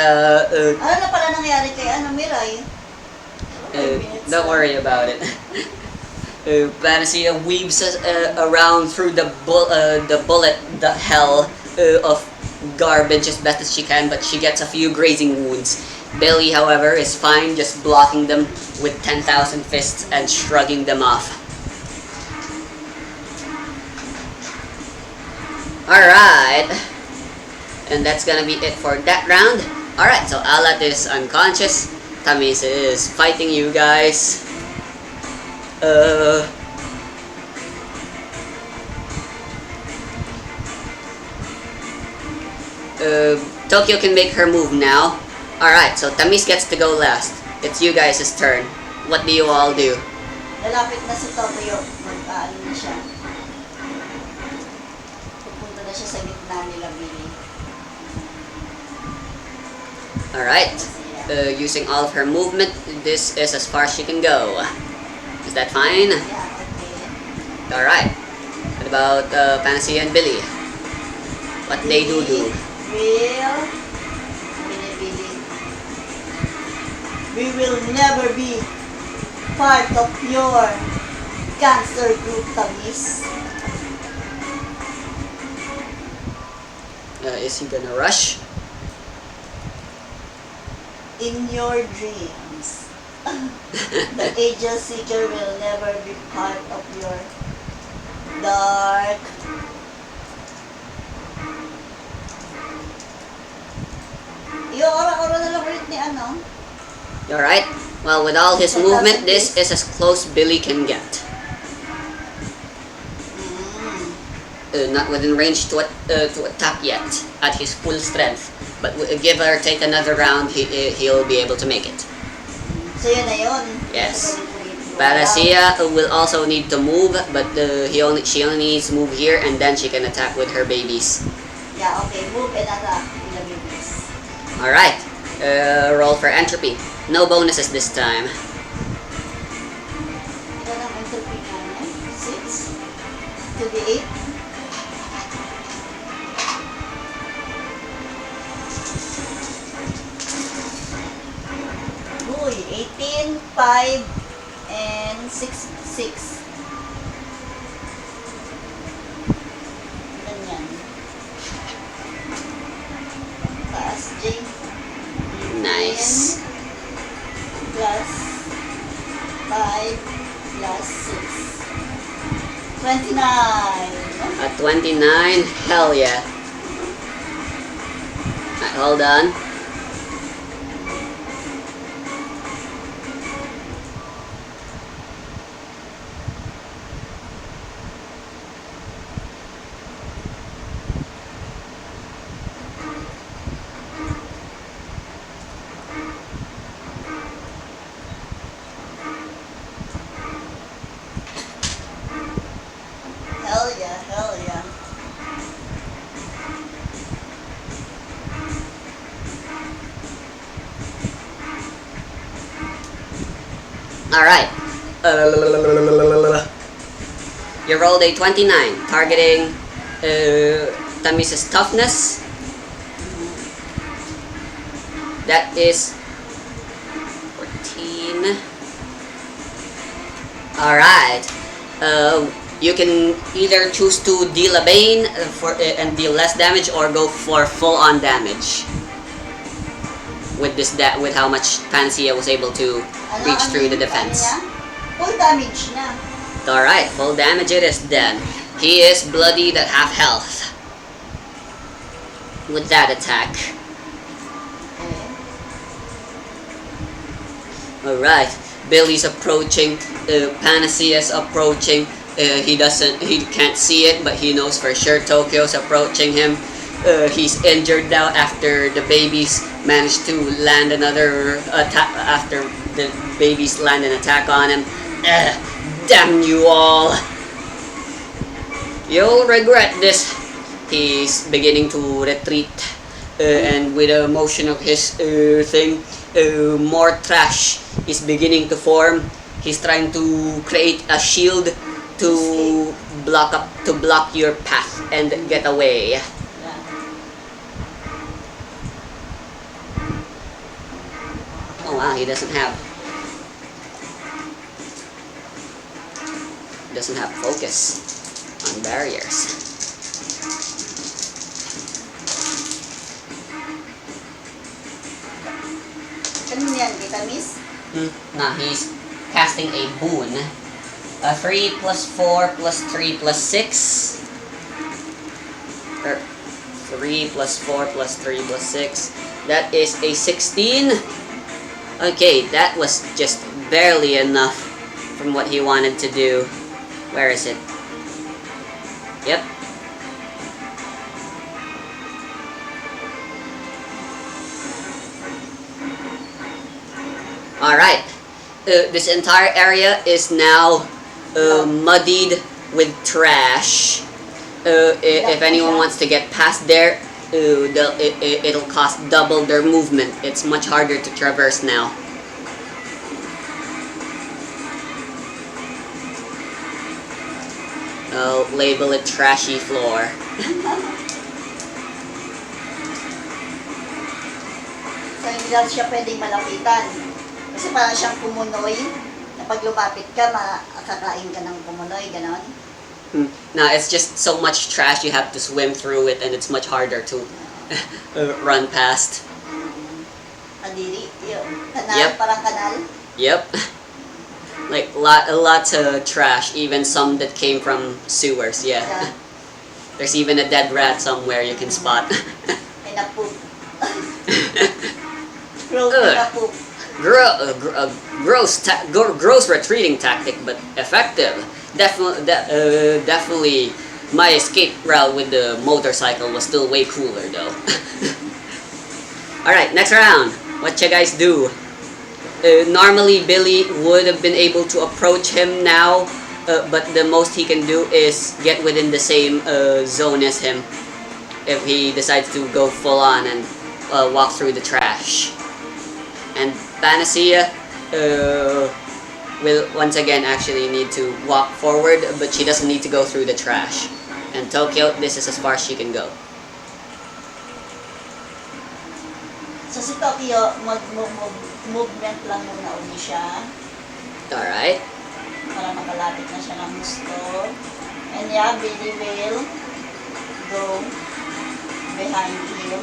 ano na pala nangyari kay Mirai? Don't worry about it. Panacea weaves around through the hell of garbage as best as she can, but she gets a few grazing wounds. Billy, however, is fine, just blocking them with 10,000 fists and shrugging them off. Alright. And that's gonna be it for that round. Alright, so Alat is unconscious. Tamis is fighting you guys. Tokyo can make her move now. Alright, so Tamis gets to go last. It's you guys' turn. What do you all do? Lalapit na si Tokyo. Mag-aano na siya. Pupunta na siya sa gitna nila, Billy. Alright. Using all of her movement, this is as far as she can go. Is that fine? Yeah, okay. Alright. What about Panacea and Billy? What they do? Billy. We will never be part of your cancer group, Tamis. Is he gonna rush? In your dreams, the Angel Seeker will never be part of your dark ora na lang ulit ni ano. Alright. Well, with all his movement, this is as close Billy can get. Not within range to attack yet at his full strength. But give or take another round, he'll be able to make it. So yun na yun. Yes. Panacea will also need to move, but she only needs to move here, and then she can attack with her babies. Yeah, okay. Move and attack with the babies. Alright. Roll for entropy. No bonuses this time. Ilan ang entropy namin? 6 to the 8. Uy, 18, 5, and 6, 6. Ganyan. Taas, J. Nice. Plus 5 plus 6. 29. At 29, hell yeah. Alright, hold on. Hell yeah, hell yeah. Alright. You rolled a 29, targeting Tamis's toughness. That is 14. Alright. You can either choose to deal a bane and deal less damage, or go for full-on damage. With how much Panacea was able to reach through the defense. Full damage na. Alright, full damage it is then. He is bloodied at half health with that attack. Alright, Billy's approaching, Panacea's approaching. He can't see it, but he knows for sure Tokyo's approaching him. He's injured now after the babies managed to land another attack. After the babies land an attack on him. Damn you all! You'll regret this. He's beginning to retreat, and with a motion of his thing, more trash is beginning to form. He's trying to create a shield to block your path and get away. Oh wow, he doesn't have focus on barriers. Kanino yan? Kita miss? Nah, he's casting a boon. 3 plus 4 plus 3 plus 6. 3 plus 4 plus 3 plus 6. That is a 16. Okay, that was just barely enough from what he wanted to do. Where is it? Yep. Alright. This entire area is now muddied with trash. If anyone wants to get past there, it'll cost double their movement. It's much harder to traverse now. I'll label it trashy floor. So hindi lang siya pwedeng malapitan. Kasi parang siyang kumunoy. Na pag lumapit ka, makakain ka ng kumunoy, ganon. Nah, it's just so much trash you have to swim through it, and it's much harder to run past. Kadiri, yun. Kanal, Yep. parang kanal. Yep. Like lots of trash, even some that came from sewers. Yeah. There's even a dead rat somewhere you can spot. Ay napoop. Gross na napoop. Gross retreating tactic, but effective. Definitely, my escape route with the motorcycle was still way cooler though. Alright, next round. What you guys do? Normally Billy would have been able to approach him now, but the most he can do is get within the same zone as him if he decides to go full on and walk through the trash. And Panacea will once again actually need to walk forward, but she doesn't need to go through the trash. And Tokyo, this is as far as she can go. So si Tokyo, movement lang muna uli siya. Alright. Para makalapit na siya ng gusto. And yeah, Billy will go behind him.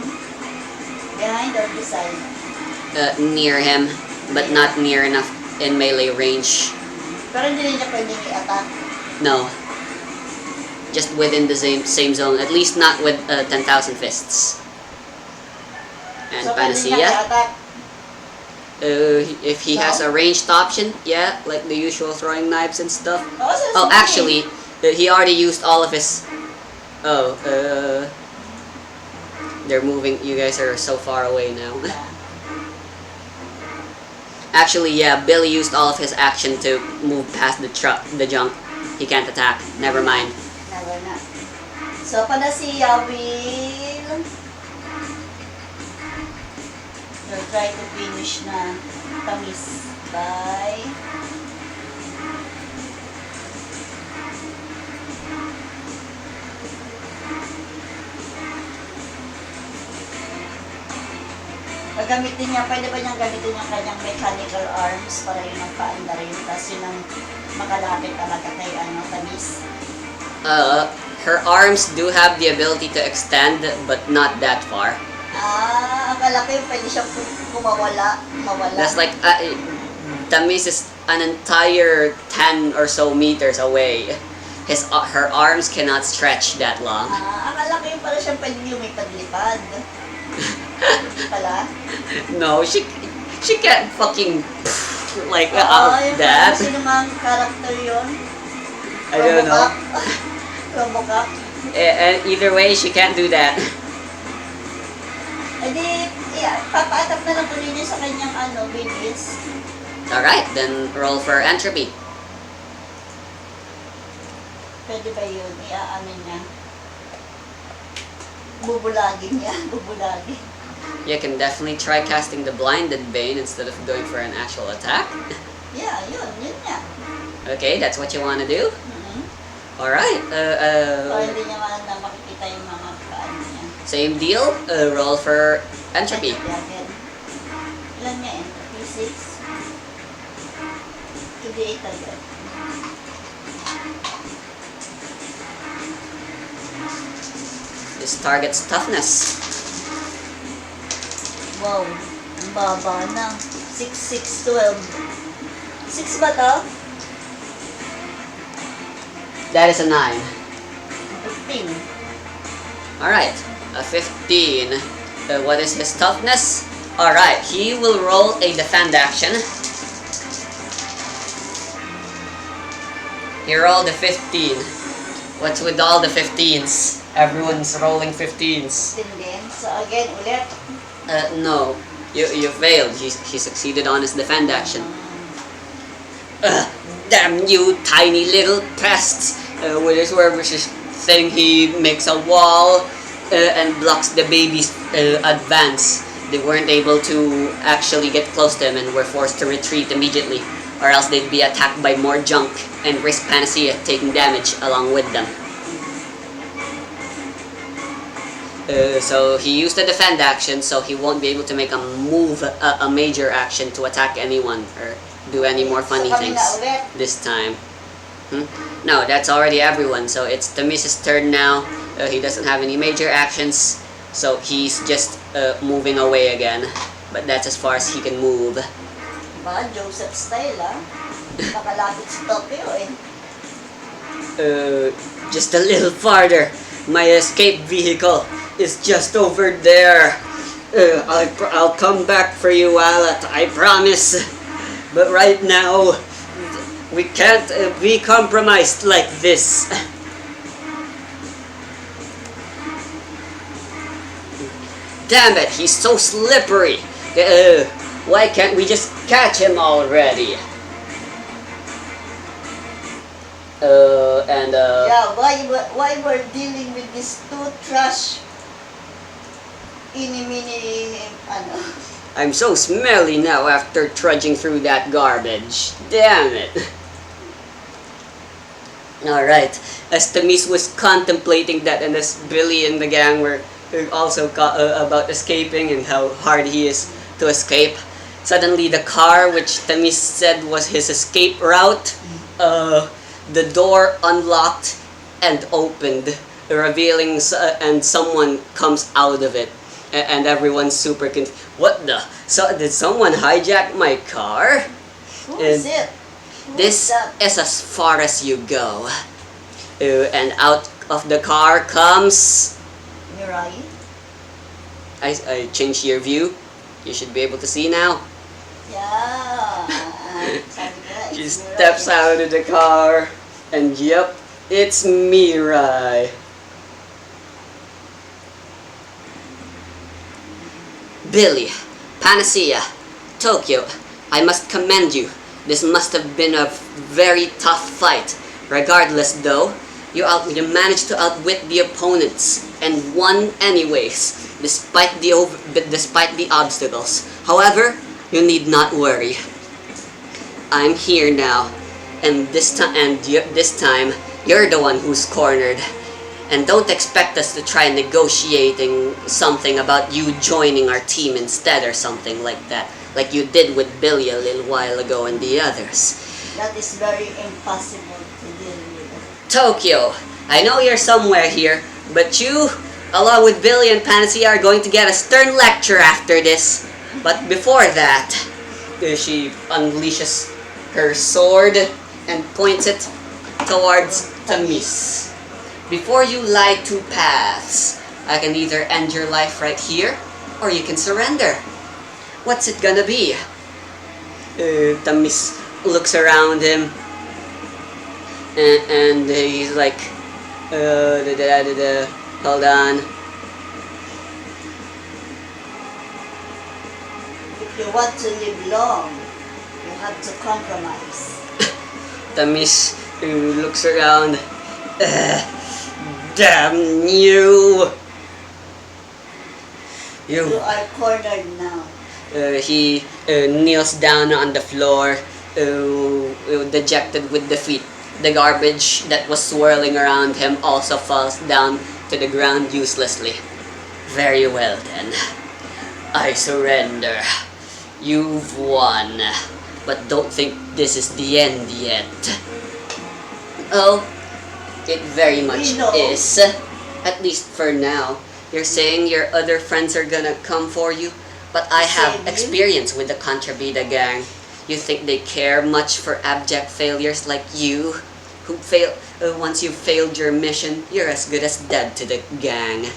Behind or beside? Near him, but not near enough in melee range. Pero hindi niya pwedeng i-attack. No. Just within the same zone. At least not with 10,000 fists. And So pwede niya Panacea, i-attack. if he has a ranged option, yeah, like the usual throwing knives and stuff. So Actually, he already used all of his... they're moving. You guys are so far away now. Actually, yeah, Billy used all of his action to move past the junk. He can't attack. Never mind. Never na. So, Panacea will try to finish na tamis by Gagamitin niya, pwede ba niyang gamitin yung kanyang mechanical arms para yung magpaanda rin, tapos yun ang makalapit talaga kay Tamis. Her arms do have the ability to extend, but not that far. Akala ko yung pwede siyang mawala. That's like, Tamis is an entire 10 or so meters away. Her arms cannot stretch that long. Akala ko yung pala siyang pwede lumipad-lipad. Pala? No, she can't fucking like yung that. Sino mang character yun? I don't know. Robocop? And either way, she can't do that. Papaatap na lang po niya sa kanyang Withis. Alright, then roll for entropy. Pwede ba yun? Niya. Bubulagin niya. Bubulagin. You can definitely try casting the Blinded Bane instead of going for an actual attack. Yeah, yun niya. Okay, that's what you want to do? Alright, hindi niya na makikita yung mga kaan niya. same deal, roll for entropy. Ilan niya entropy? 6? 2d8 agad. This target's toughness. Wow, ang baba na. 6, 6, 12. 6 ba to? That is a 9. 15. Alright, a 15. What is his toughness? Alright, he will roll a defend action. He rolled a 15. What's with all the 15s? Everyone's rolling 15s. Din. So again, ulit. No. You failed. He succeeded on his defend action. Damn you, tiny little pests! Withis thing, he makes a wall and blocks the baby's advance. They weren't able to actually get close to him and were forced to retreat immediately, or else they'd be attacked by more junk and risk Panacea taking damage along with them. So he used a defend action, so he won't be able to make a major action to attack anyone or do any more funny things this time. No, that's already everyone, so it's Tamis's turn now. He doesn't have any major actions, so he's just moving away again. But that's as far as he can move. Joseph style, Nakalapit sa Tokyo, Just a little farther. My escape vehicle is just over there. I'll come back for you, Alat, I promise. But right now, we can't be compromised like this. Damn it, he's so slippery. Why can't we just catch him already? Yeah, why we're dealing with this two trash mini I'm so smelly now after trudging through that garbage. Damn it. Alright, as Tamis was contemplating that, and as Billy and the gang were also about escaping and how hard he is to escape, suddenly the car, which Tamis said was his escape route, the door unlocked and opened, revealing, and someone comes out of it. And everyone's super confused. What the? So did someone hijack my car? Who is it? This is as far as you go. And out of the car comes... Mirai? I changed your view. You should be able to see now. Yeah. She steps out of the car. And yep, it's Mirai. Billy, Panacea, Tokyo, I must commend you. This must have been a very tough fight. Regardless though, you managed to outwit the opponents and won anyways, despite the obstacles. However, you need not worry. I'm here now, and this time you're the one who's cornered. And don't expect us to try negotiating something about you joining our team instead or something like that. Like you did with Billy a little while ago and the others. That is very impossible to deal with. Tokyo, I know you're somewhere here, but you, along with Billy and Panacea, are going to get a stern lecture after this. But before that, she unleashes her sword and points it towards Tamis. Before you lie two paths, I can either end your life right here, or you can surrender. What's it gonna be? Tamis looks around him, and he's like, hold on. If you want to live long, you have to compromise. Tamis looks around. Damn you! You are cornered now. He kneels down on the floor, dejected with defeat. The garbage that was swirling around him also falls down to the ground uselessly. Very well then. I surrender. You've won. But don't think this is the end yet. Oh, it very much is. At least for now. You're saying your other friends are gonna come for you? But I have experience with the Contrabida gang. You think they care much for abject failures like you? Who once you've failed your mission, you're as good as dead to the gang.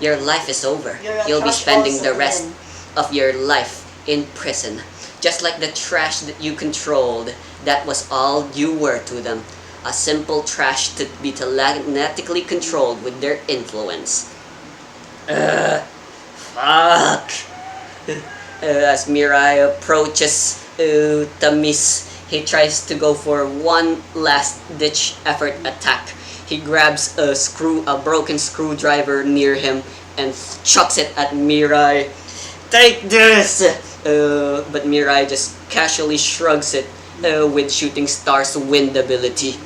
Your life is over. You'll be spending the rest of your life in prison. Just like the trash that you controlled, that was all you were to them. A simple trash to be telekinetically controlled with their influence. Fuck! As Mirai approaches Tamis, he tries to go for one last-ditch effort attack. He grabs a broken screwdriver near him and chucks it at Mirai. Take this! But Mirai just casually shrugs it with Shooting Star's wind ability.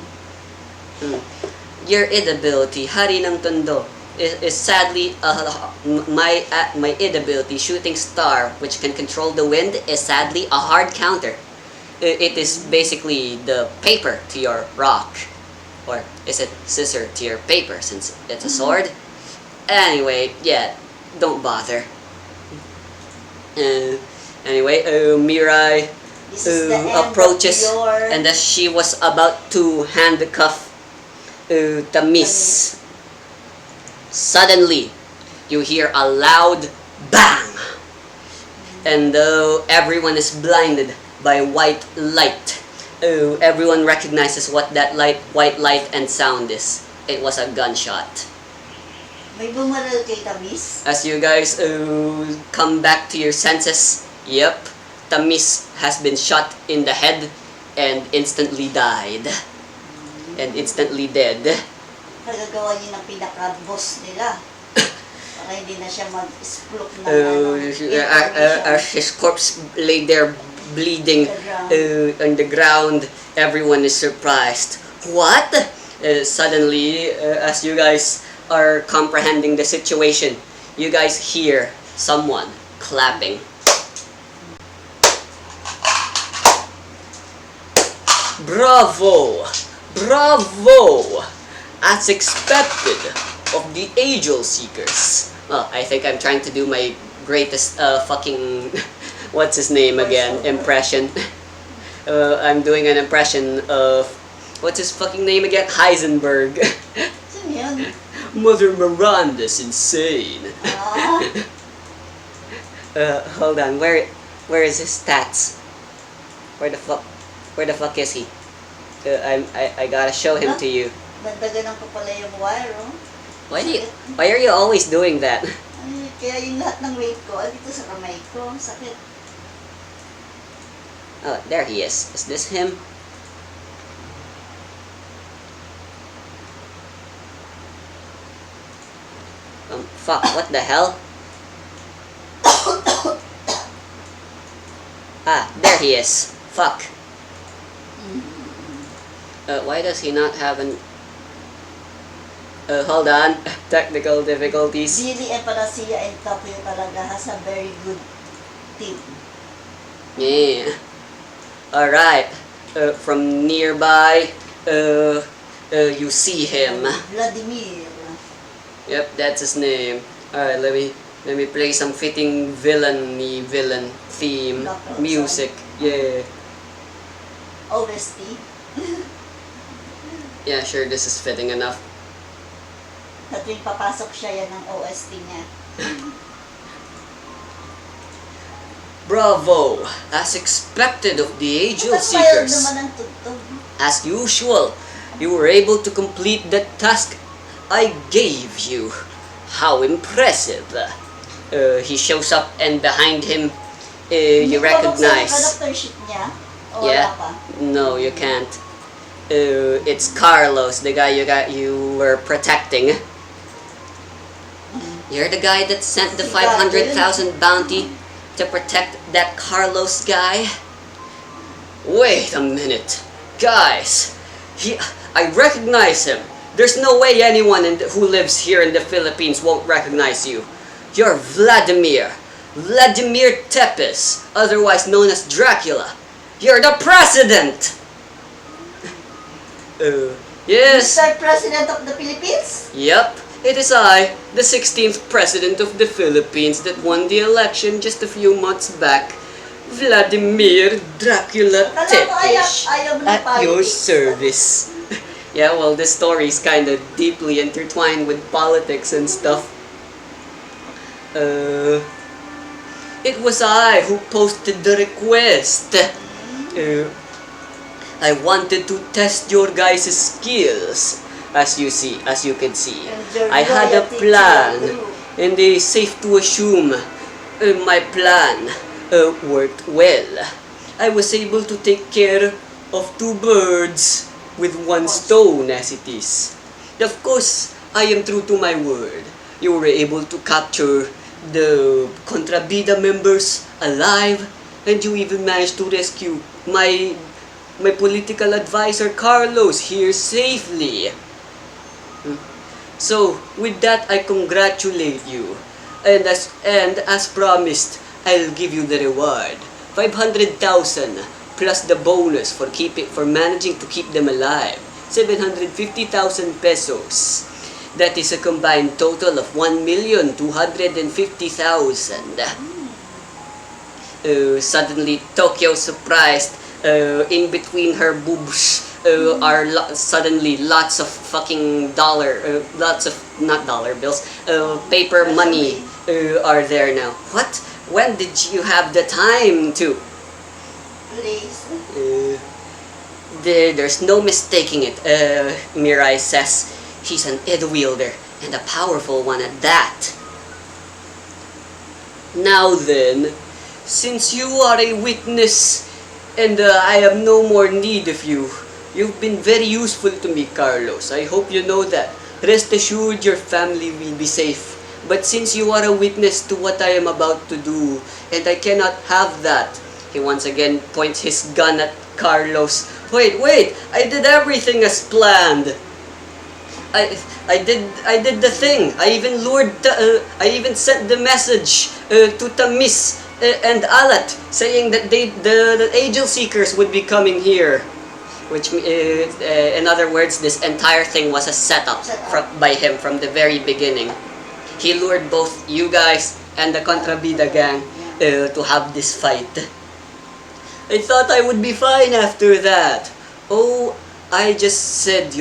Your id ability, Hari ng Tondo, is sadly my id ability, Shooting Star, which can control the wind, is sadly a hard counter. It is basically the paper to your rock, or is it scissor to your paper since it's a sword? Anyway, yeah, don't bother. Anyway, Mirai approaches, and as she was about to handcuff Tamis, suddenly you hear a loud bang, and though everyone is blinded by white light, everyone recognizes what that white light and sound is. It was a gunshot. May bumaril kay Tamis? As you guys come back to your senses, yep, Tamis has been shot in the head and instantly died. And instantly dead. Nagagawa niyo ng pinaka-boss nila. Para hindi na siya mag-splok ng as his corpse lay there bleeding on the ground, everyone is surprised. What? Suddenly, as you guys are comprehending the situation, you guys hear someone clapping. Bravo! Bravo! As expected of the Angel Seekers. Well, I think I'm trying to do my greatest fucking what's his name again impression. I'm doing an impression of what's his fucking name again? Heisenberg. Mother Miranda's insane. Hold on. Where is his stats? Where the fuck is he? I gotta show him to you. Nagdaganan ko pala yung wire, oh. Why are you always doing that? Ay, kaya yung lahat ng weight ko, dito sa kamay ko, sakit. Oh, there he is. Is this him? Fuck, what the hell? Ah, there he is. Fuck. Why does he not have an... Hold on. Technical difficulties. Billy and Panacea and Tokyo talaga has a very good team. Yeah. Alright. From nearby, you see him. Vladimir. Yep, that's his name. Alright, let me play some fitting villain theme music. Yeah. OST. Yeah, sure, this is fitting enough. Na tuwing papasok siya, yan ang OST niya. Bravo! As expected of the Angel Ba't mayroon Seekers. naman ang tugtog? As usual, you were able to complete the task I gave you. How impressive. He shows up and behind him, you recognize... Hindi sheet niya? O Yeah. wala pa? No, you can't. It's Carlos, the guy you were protecting. You're the guy that sent the 500,000 bounty to protect that Carlos guy? Wait a minute. Guys, I recognize him. There's no way anyone who lives here in the Philippines won't recognize you. You're Vladimir Tepes, otherwise known as Dracula. You're the president! Yes. Mr. President of the Philippines? Yep, it is I, the 16th president of the Philippines that won the election just a few months back. Vladimir Dracula Tepes at your service. Yeah, well, this story is kind of deeply intertwined with politics and stuff. It was I who posted the request. I wanted to test your guys' skills. As you can see. I had a plan, and it's safe to assume my plan worked well. I was able to take care of 2 birds with 1 stone, as it is. Of course, I am true to my word. You were able to capture the Contrabida members alive, and you even managed to rescue my political advisor Carlos here safely. So, with that, I congratulate you. And as promised, I'll give you the reward. 500,000 plus the bonus for managing to keep them alive. 750,000 pesos. That is a combined total of 1,250,000. Suddenly, Tokyo surprised. In between her boobs are suddenly lots of fucking not dollar bills, paper money are there now. What? When did you have the time to? Please. There's no mistaking it. Mirai says he's an Ed wielder and a powerful one at that. Now then, since you are a witness and I have no more need of you, you've been very useful to me, Carlos. I hope you know that. Rest assured your family will be safe. But since you are a witness to what I am about to do, and I cannot have that, he once again points his gun at Carlos. Wait, I did everything as planned. I did the thing. I even sent the message to Tamis and Alat, saying that the Angel Seekers would be coming here. Which, in other words, this entire thing was a setup by him from the very beginning. He lured both you guys and the Contrabida gang to have this fight. I thought I would be fine after that. Oh, I just said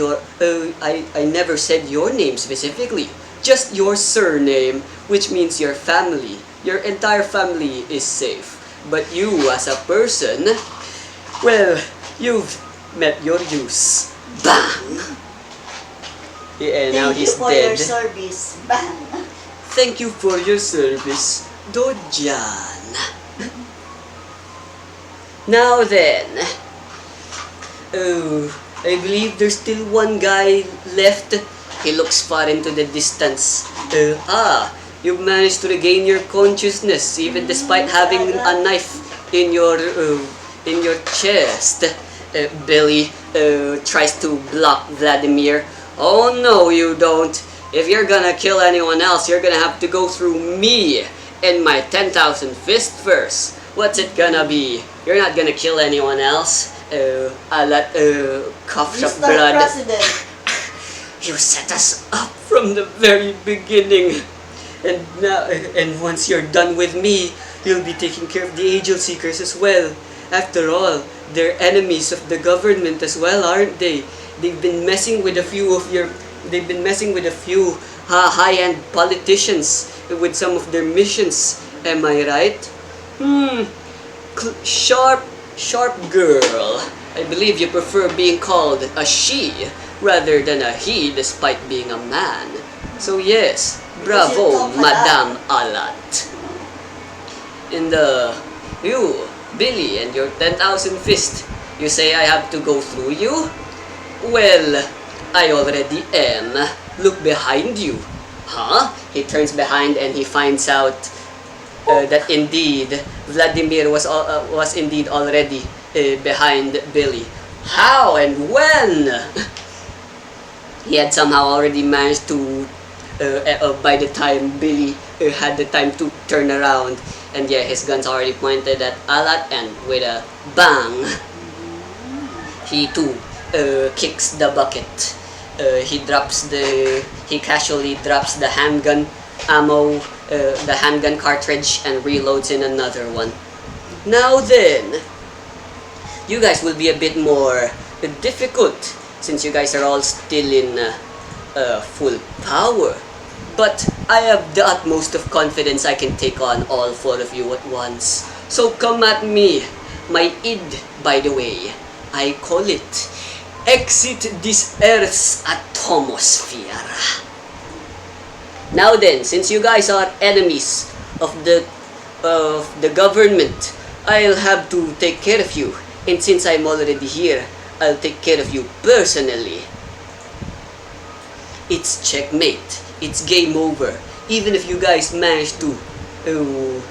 I never said your name specifically. Just your surname, which means your family. Your entire family is safe. But you, as a person, well, you've met your use. Bang! Yeah, now he's dead. Thank you for your service. Bang! Thank you for your service, Dojan. Now then, I believe there's still one guy left. He looks far into the distance. You've managed to regain your consciousness even despite having a knife in your chest. Billy tries to block Vladimir. Oh no, you don't. If you're gonna kill anyone else, you're gonna have to go through me and my 10,000 fist first. What's it gonna be? You're not gonna kill anyone else. Alat, coughs of Mr. blood. President. You set us up from the very beginning. And now, and once you're done with me, you'll be taking care of the Angel Seekers as well. After all, they're enemies of the government as well, aren't they? They've been messing with a few high-end politicians with some of their missions. Am I right? Sharp girl. I believe you prefer being called a she rather than a he despite being a man. So yes, bravo, Madame Alat. And you, Billy, and your 10,000 fist, you say I have to go through you? Well, I already am. Look behind you. Huh? He turns behind and he finds out that indeed Vladimir was indeed already behind Billy. How and when? He had somehow already managed to, by the time Billy had the time to turn around, and yeah, his gun's already pointed at Alat, and with a bang, he too kicks the bucket. He casually drops the handgun ammo, the handgun cartridge, and reloads in another one. Now then, you guys will be a bit more difficult since you guys are all still in full power. But I have the utmost of confidence I can take on all four of you at once. So come at me. My id, by the way, I call it exit this Earth's atmosphere. Now then, since you guys are enemies of the government, I'll have to take care of you. And since I'm already here, I'll take care of you personally. It's checkmate. It's game over. Even if you guys manage to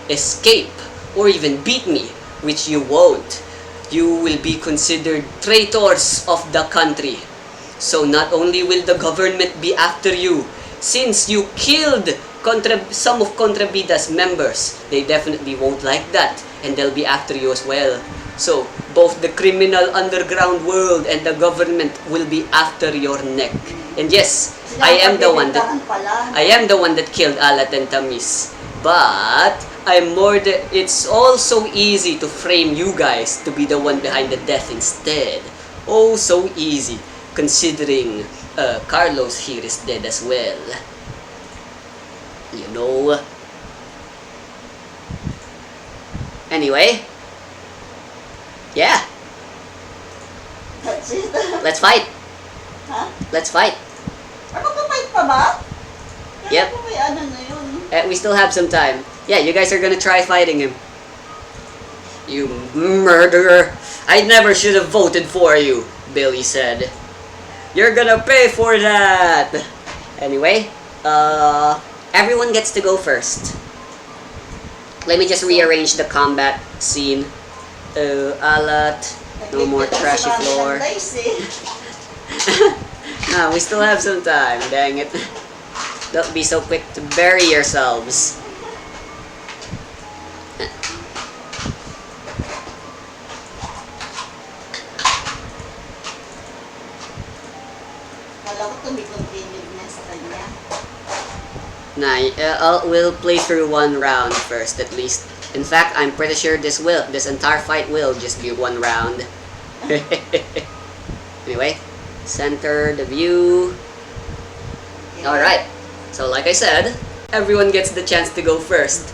escape or even beat me, which you won't, you will be considered traitors of the country. So not only will the government be after you, since you killed some of Contrabida's members, they definitely won't like that, and they'll be after you as well. So both the criminal underground world and the government will be after your neck. And yes, I am the one that killed Alat and Tamis. But it's also easy to frame you guys to be the one behind the death instead. Oh, so easy, considering Carlos here is dead as well. You know. Anyway. Yeah. That's it. Let's fight. Ha? Let's fight. Magpa-fight pa ba? Yep. May ano na yun. We still have some time. Yeah, you guys are gonna try fighting him. You murderer. I never should have voted for you, Billy said. You're gonna pay for that. Anyway, everyone gets to go first. Let me just rearrange the combat scene. Alat, no more trashy floor. No, we still have some time, dang it. Don't be so quick to bury yourselves. Nah, we'll play through one round first at least. In fact, I'm pretty sure this entire fight will just be one round. Anyway, center the view. Alright, so like I said, everyone gets the chance to go first.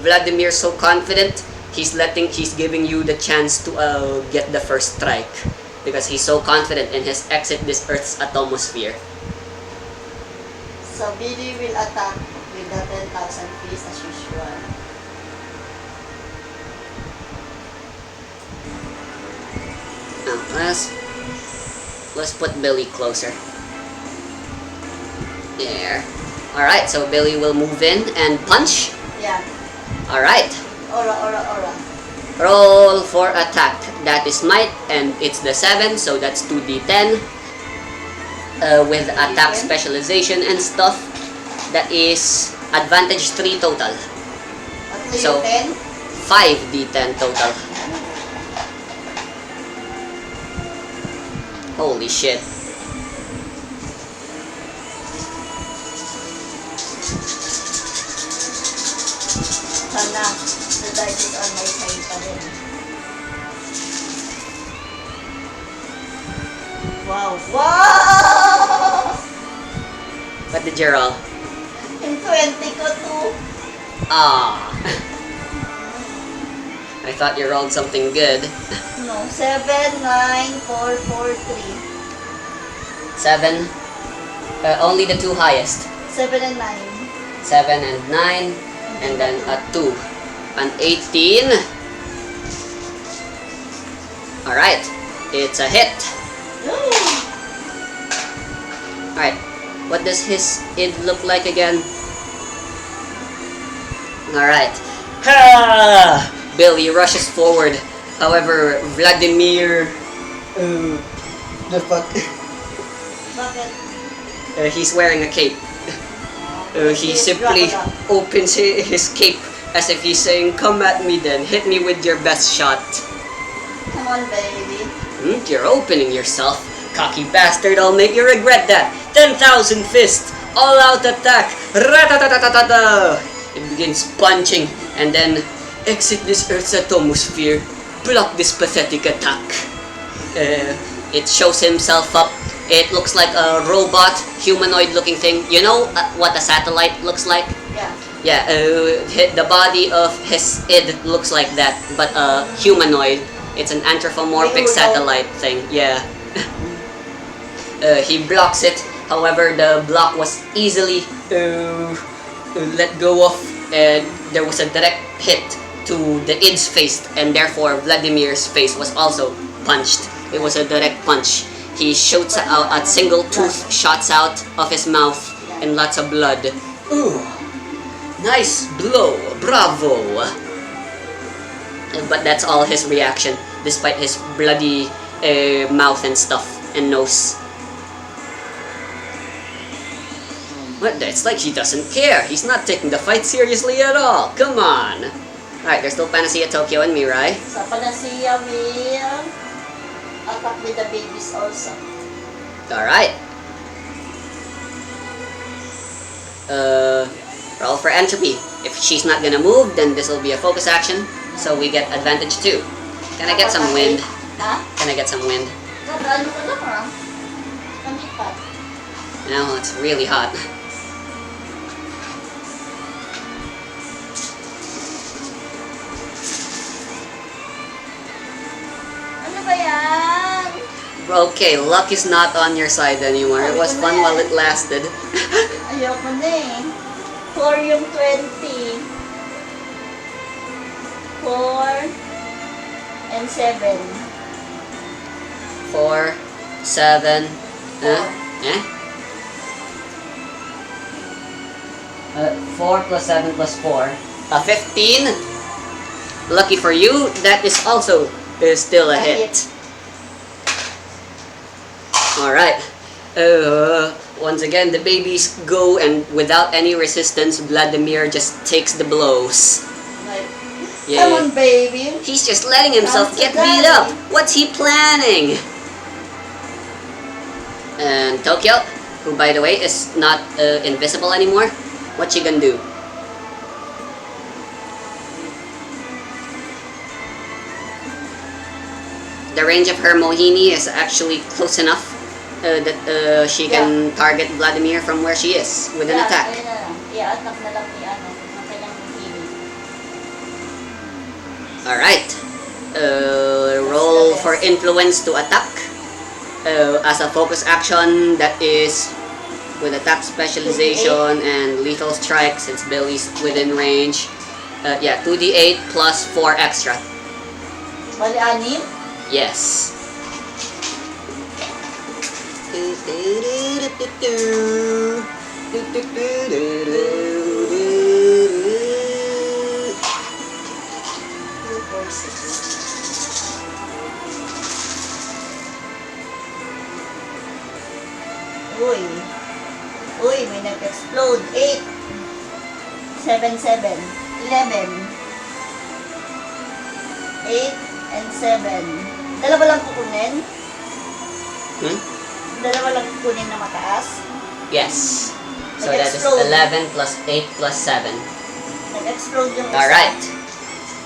Vladimir's so confident, he's giving you the chance to get the first strike. Because he's so confident in his exit this Earth's atmosphere. So Billy will attack with the 10,000 piece as usual. Let's put Billy closer. There. Alright, so Billy will move in and punch. Yeah. Alright. Aura. Roll for attack. That is might, and it's the 7, so that's 2d10. with attack specialization and stuff. That is advantage 3 total. At least So, 10. 5d10 total. Holy shit. Sana, the dice is on my side pa rin. Wow! Wow! What did you roll? Yung 20 ko too. Ah. I thought you rolled something good. No, 7, 9, 4, 4, 7. Only the two highest. 3. 7 and 9. 7 and 9. And then a 2. An 18. Alright. It's a hit. Alright. What does his id look like again? Alright. Ha! Billy rushes forward. However, Vladimir... the fuck? Bakit? He's wearing a cape. He simply opens his cape as if he's saying, "Come at me then, hit me with your best shot." Come on, baby. You're opening yourself. Cocky bastard, I'll make you regret that. 10,000 fists, all out attack. Ratatatatata. It begins punching and then exit this Earth's atmosphere. Block this pathetic attack. It shows himself up. It looks like a robot, humanoid looking thing. You know what a satellite looks like? Yeah. Yeah, the body of his id looks like that, but humanoid. It's an anthropomorphic satellite thing, yeah. He blocks it, however the block was easily let go of, and there was a direct hit to the id's face, and therefore Vladimir's face was also punched. It was a direct punch. He shoots out a single tooth, shots out of his mouth, and lots of blood. Ooh, nice blow, bravo. But that's all his reaction, despite his bloody mouth and stuff, and nose. What? It's like he doesn't care. He's not taking the fight seriously at all. Come on. Alright, there's still Panacea, Tokyo, and Mirai. Sa Panacea will attack with the babies also. Alright. Roll for entropy. If she's not gonna move, then this will be a focus action. So we get advantage 2. Can I get some wind? Ha? Can I get some wind? Ano ka lang ha? Kamipat. No, it's really hot. Ano ba yan? Okay, luck is not on your side anymore. It was fun while it lasted. Ayoko na eh. 4 yung 20. 4 and 7. 4, 7, eh? 4 plus 7 plus 4. 15. Lucky for you, that is also still a hit. Alright. Once again, the babies go, and without any resistance, Vladimir just takes the blows. Like, Yeah. come on, baby. He's just letting himself Come to get beat daddy. up. What's he planning? And Tokyo, who by the way is not invisible anymore, what she gonna do? The range of her Mohini is actually close enough that she can target Vladimir from where she is with an attack. Ayun na lang. I-attack na lang ni ano, ng kanyang hini. Alright. Roll for influence to attack. As a focus action, that is with attack specialization and lethal strike, since Billy's within range. Yeah, 2d8 plus 4 extra. Bali, 6? Yes. Uy. Uy, may nag-explode. 8, 7, 7, 11, 8 and 7. Dalawa lang kukunin? Dalawa lang kukunin na mataas? Yes. So that is 11 plus 8 plus 7. Nag-explode yung isa. Alright.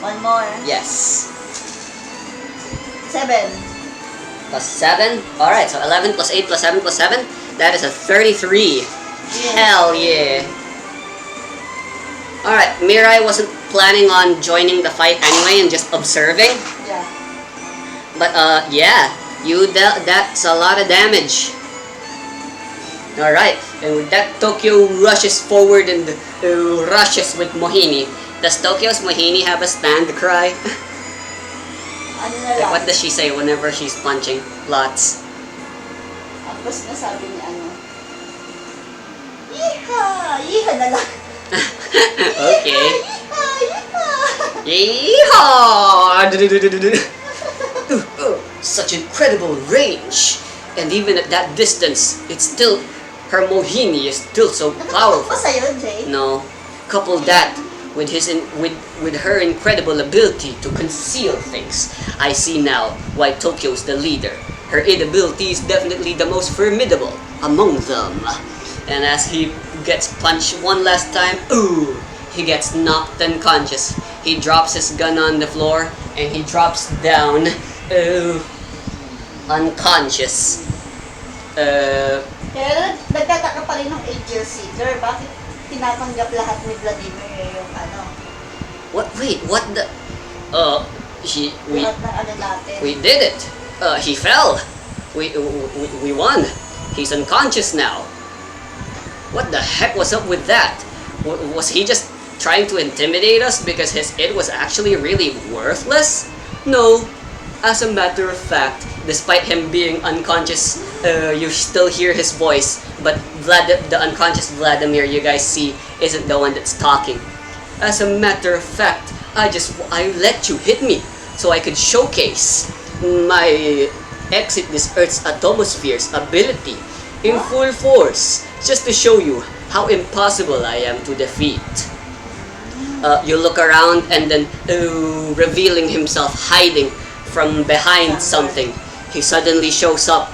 One more. Yes. 7. Plus 7. Alright, so 11 plus 8 plus 7 plus 7. That is a 33. Yes. Hell yeah. Alright, Mirai wasn't planning on joining the fight anyway and just observing. Yeah. But yeah, you dealt, that's a lot of damage. Alright, and with that, Tokyo rushes forward and rushes with Mohini. Does Tokyo's Mohini have a stand cry? Ano na Like, lang? what does she say whenever she's punching lots? Tapos nasabi niya ano? Yeeha! Yeeha na lang. Okay. Yeeha! Yeehaw! Such incredible range! And even at that distance, it's still, her Mohini is still so Nakakatawa powerful. sa'yo, Jay. No, couple that with with her incredible ability to conceal things. I see now why Tokyo's the leader. Her ability is definitely the most formidable among them. And as he gets punched one last time, ooh, he gets knocked unconscious. He drops his gun on the floor and he drops down, unconscious. Kaya nagtataka pa rin ng Angel Seeker. Bakit tinatanggap lahat ni Vladimir yung ano? What? Wait, what the? We Lahat ng ano natin. we did it. He fell. We won. He's unconscious now. What the heck was up with that? Was he just trying to intimidate us because his id was actually really worthless? No. As a matter of fact, despite him being unconscious, you still hear his voice. But the unconscious Vladimir you guys see isn't the one that's talking. As a matter of fact, I let you hit me so I could showcase my exit this Earth's atomosphere's ability in full force, just to show you how impossible I am to defeat. You look around and then, revealing himself, hiding from behind something, he suddenly shows up.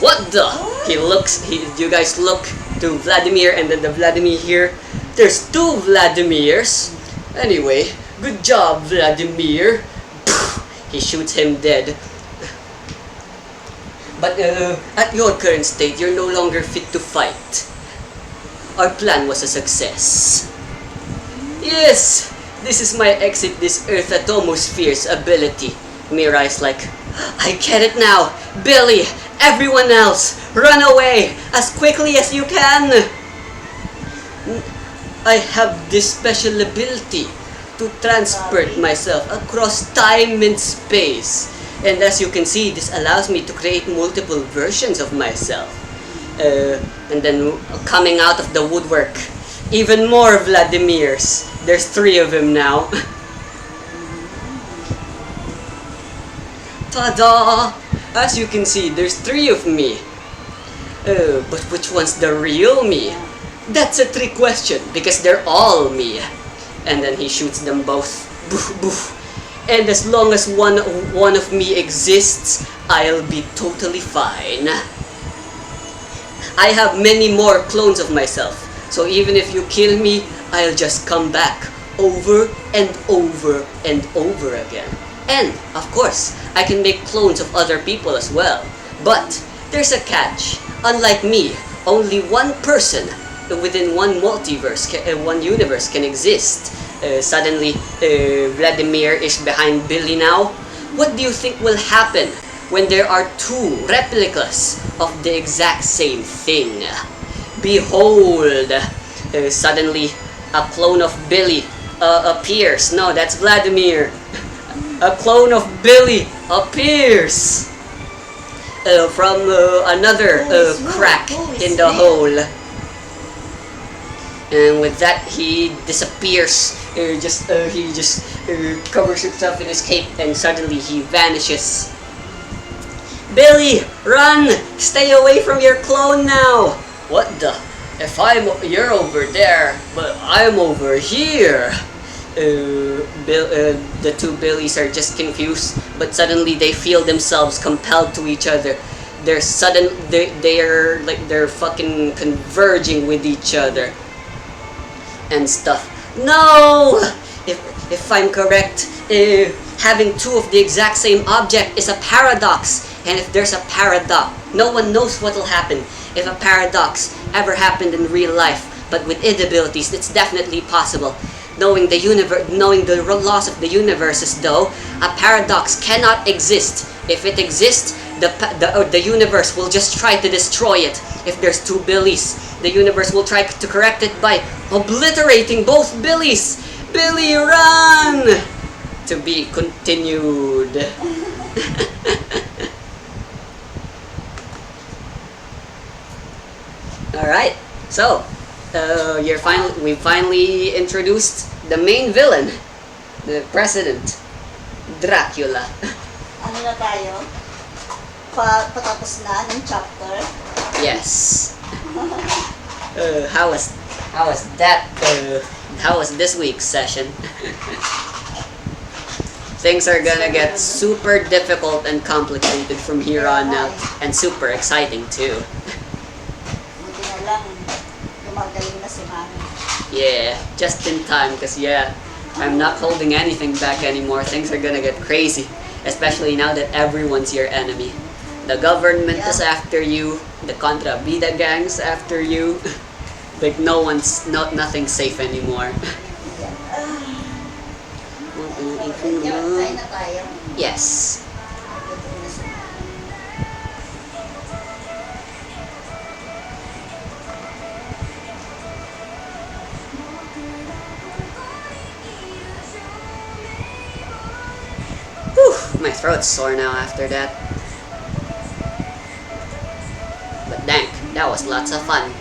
What the? You guys look to Vladimir, and then the Vladimir here. There's two Vladimirs. Anyway, good job, Vladimir. He shoots him dead. But at your current state, you're no longer fit to fight. Our plan was a success. Yes, this is my exit this Earth atomosphere's ability. Mirai's like, I get it now. Billy, everyone else, run away as quickly as you can. I have this special ability to transport myself across time and space. And as you can see, this allows me to create multiple versions of myself. And then coming out of the woodwork, even more Vladimirs. There's 3 of him now. Ta-da! As you can see, there's 3 of me. But which one's the real me? That's a trick question, because they're all me. And then he shoots them both. Boof, boof. And as long as one of me exists, I'll be totally fine. I have many more clones of myself, so even if you kill me, I'll just come back over and over and over again. And, of course, I can make clones of other people as well. But there's a catch. Unlike me, only one person within one multiverse, one universe can exist. Suddenly, Vladimir is behind Billy now. What do you think will happen when there are 2 replicas of the exact same thing? Behold! Suddenly, a clone of Billy appears. No, that's Vladimir. A clone of Billy appears from another crack in the hole. And with that, he disappears. He just covers himself in his cape, and suddenly he vanishes. Billy, run! Stay away from your clone now! What the? If you're over there, but I'm over here. The two Billies are just confused, but suddenly they feel themselves compelled to each other. They're fucking converging with each other and stuff. No! If I'm correct, having two of the exact same object is a paradox. And if there's a paradox, no one knows what will happen if a paradox ever happened in real life. But with id abilities, it's definitely possible. Knowing the laws of the universes, though, a paradox cannot exist. If it exists, the universe will just try to destroy it. If there's two Billies, the universe will try to correct it by obliterating both Billies. Billy, run! To be continued. Alright, so we finally introduced the main villain, the president, Dracula. Ano na tayo? Patapos na ng chapter? Yes. How was that? How was this week's session? Things are gonna get super difficult and complicated from here on out, and super exciting too. Buti na lang, gumagaling na si Mami. Yeah, just in time, because I'm not holding anything back anymore. Things are gonna get crazy, especially now that everyone's your enemy. The government is after you, the Contrabida gang's after you. Like nothing's safe anymore. Kain na tayo. Yes. Whew, my throat's sore now after that. But dang, that was lots of fun.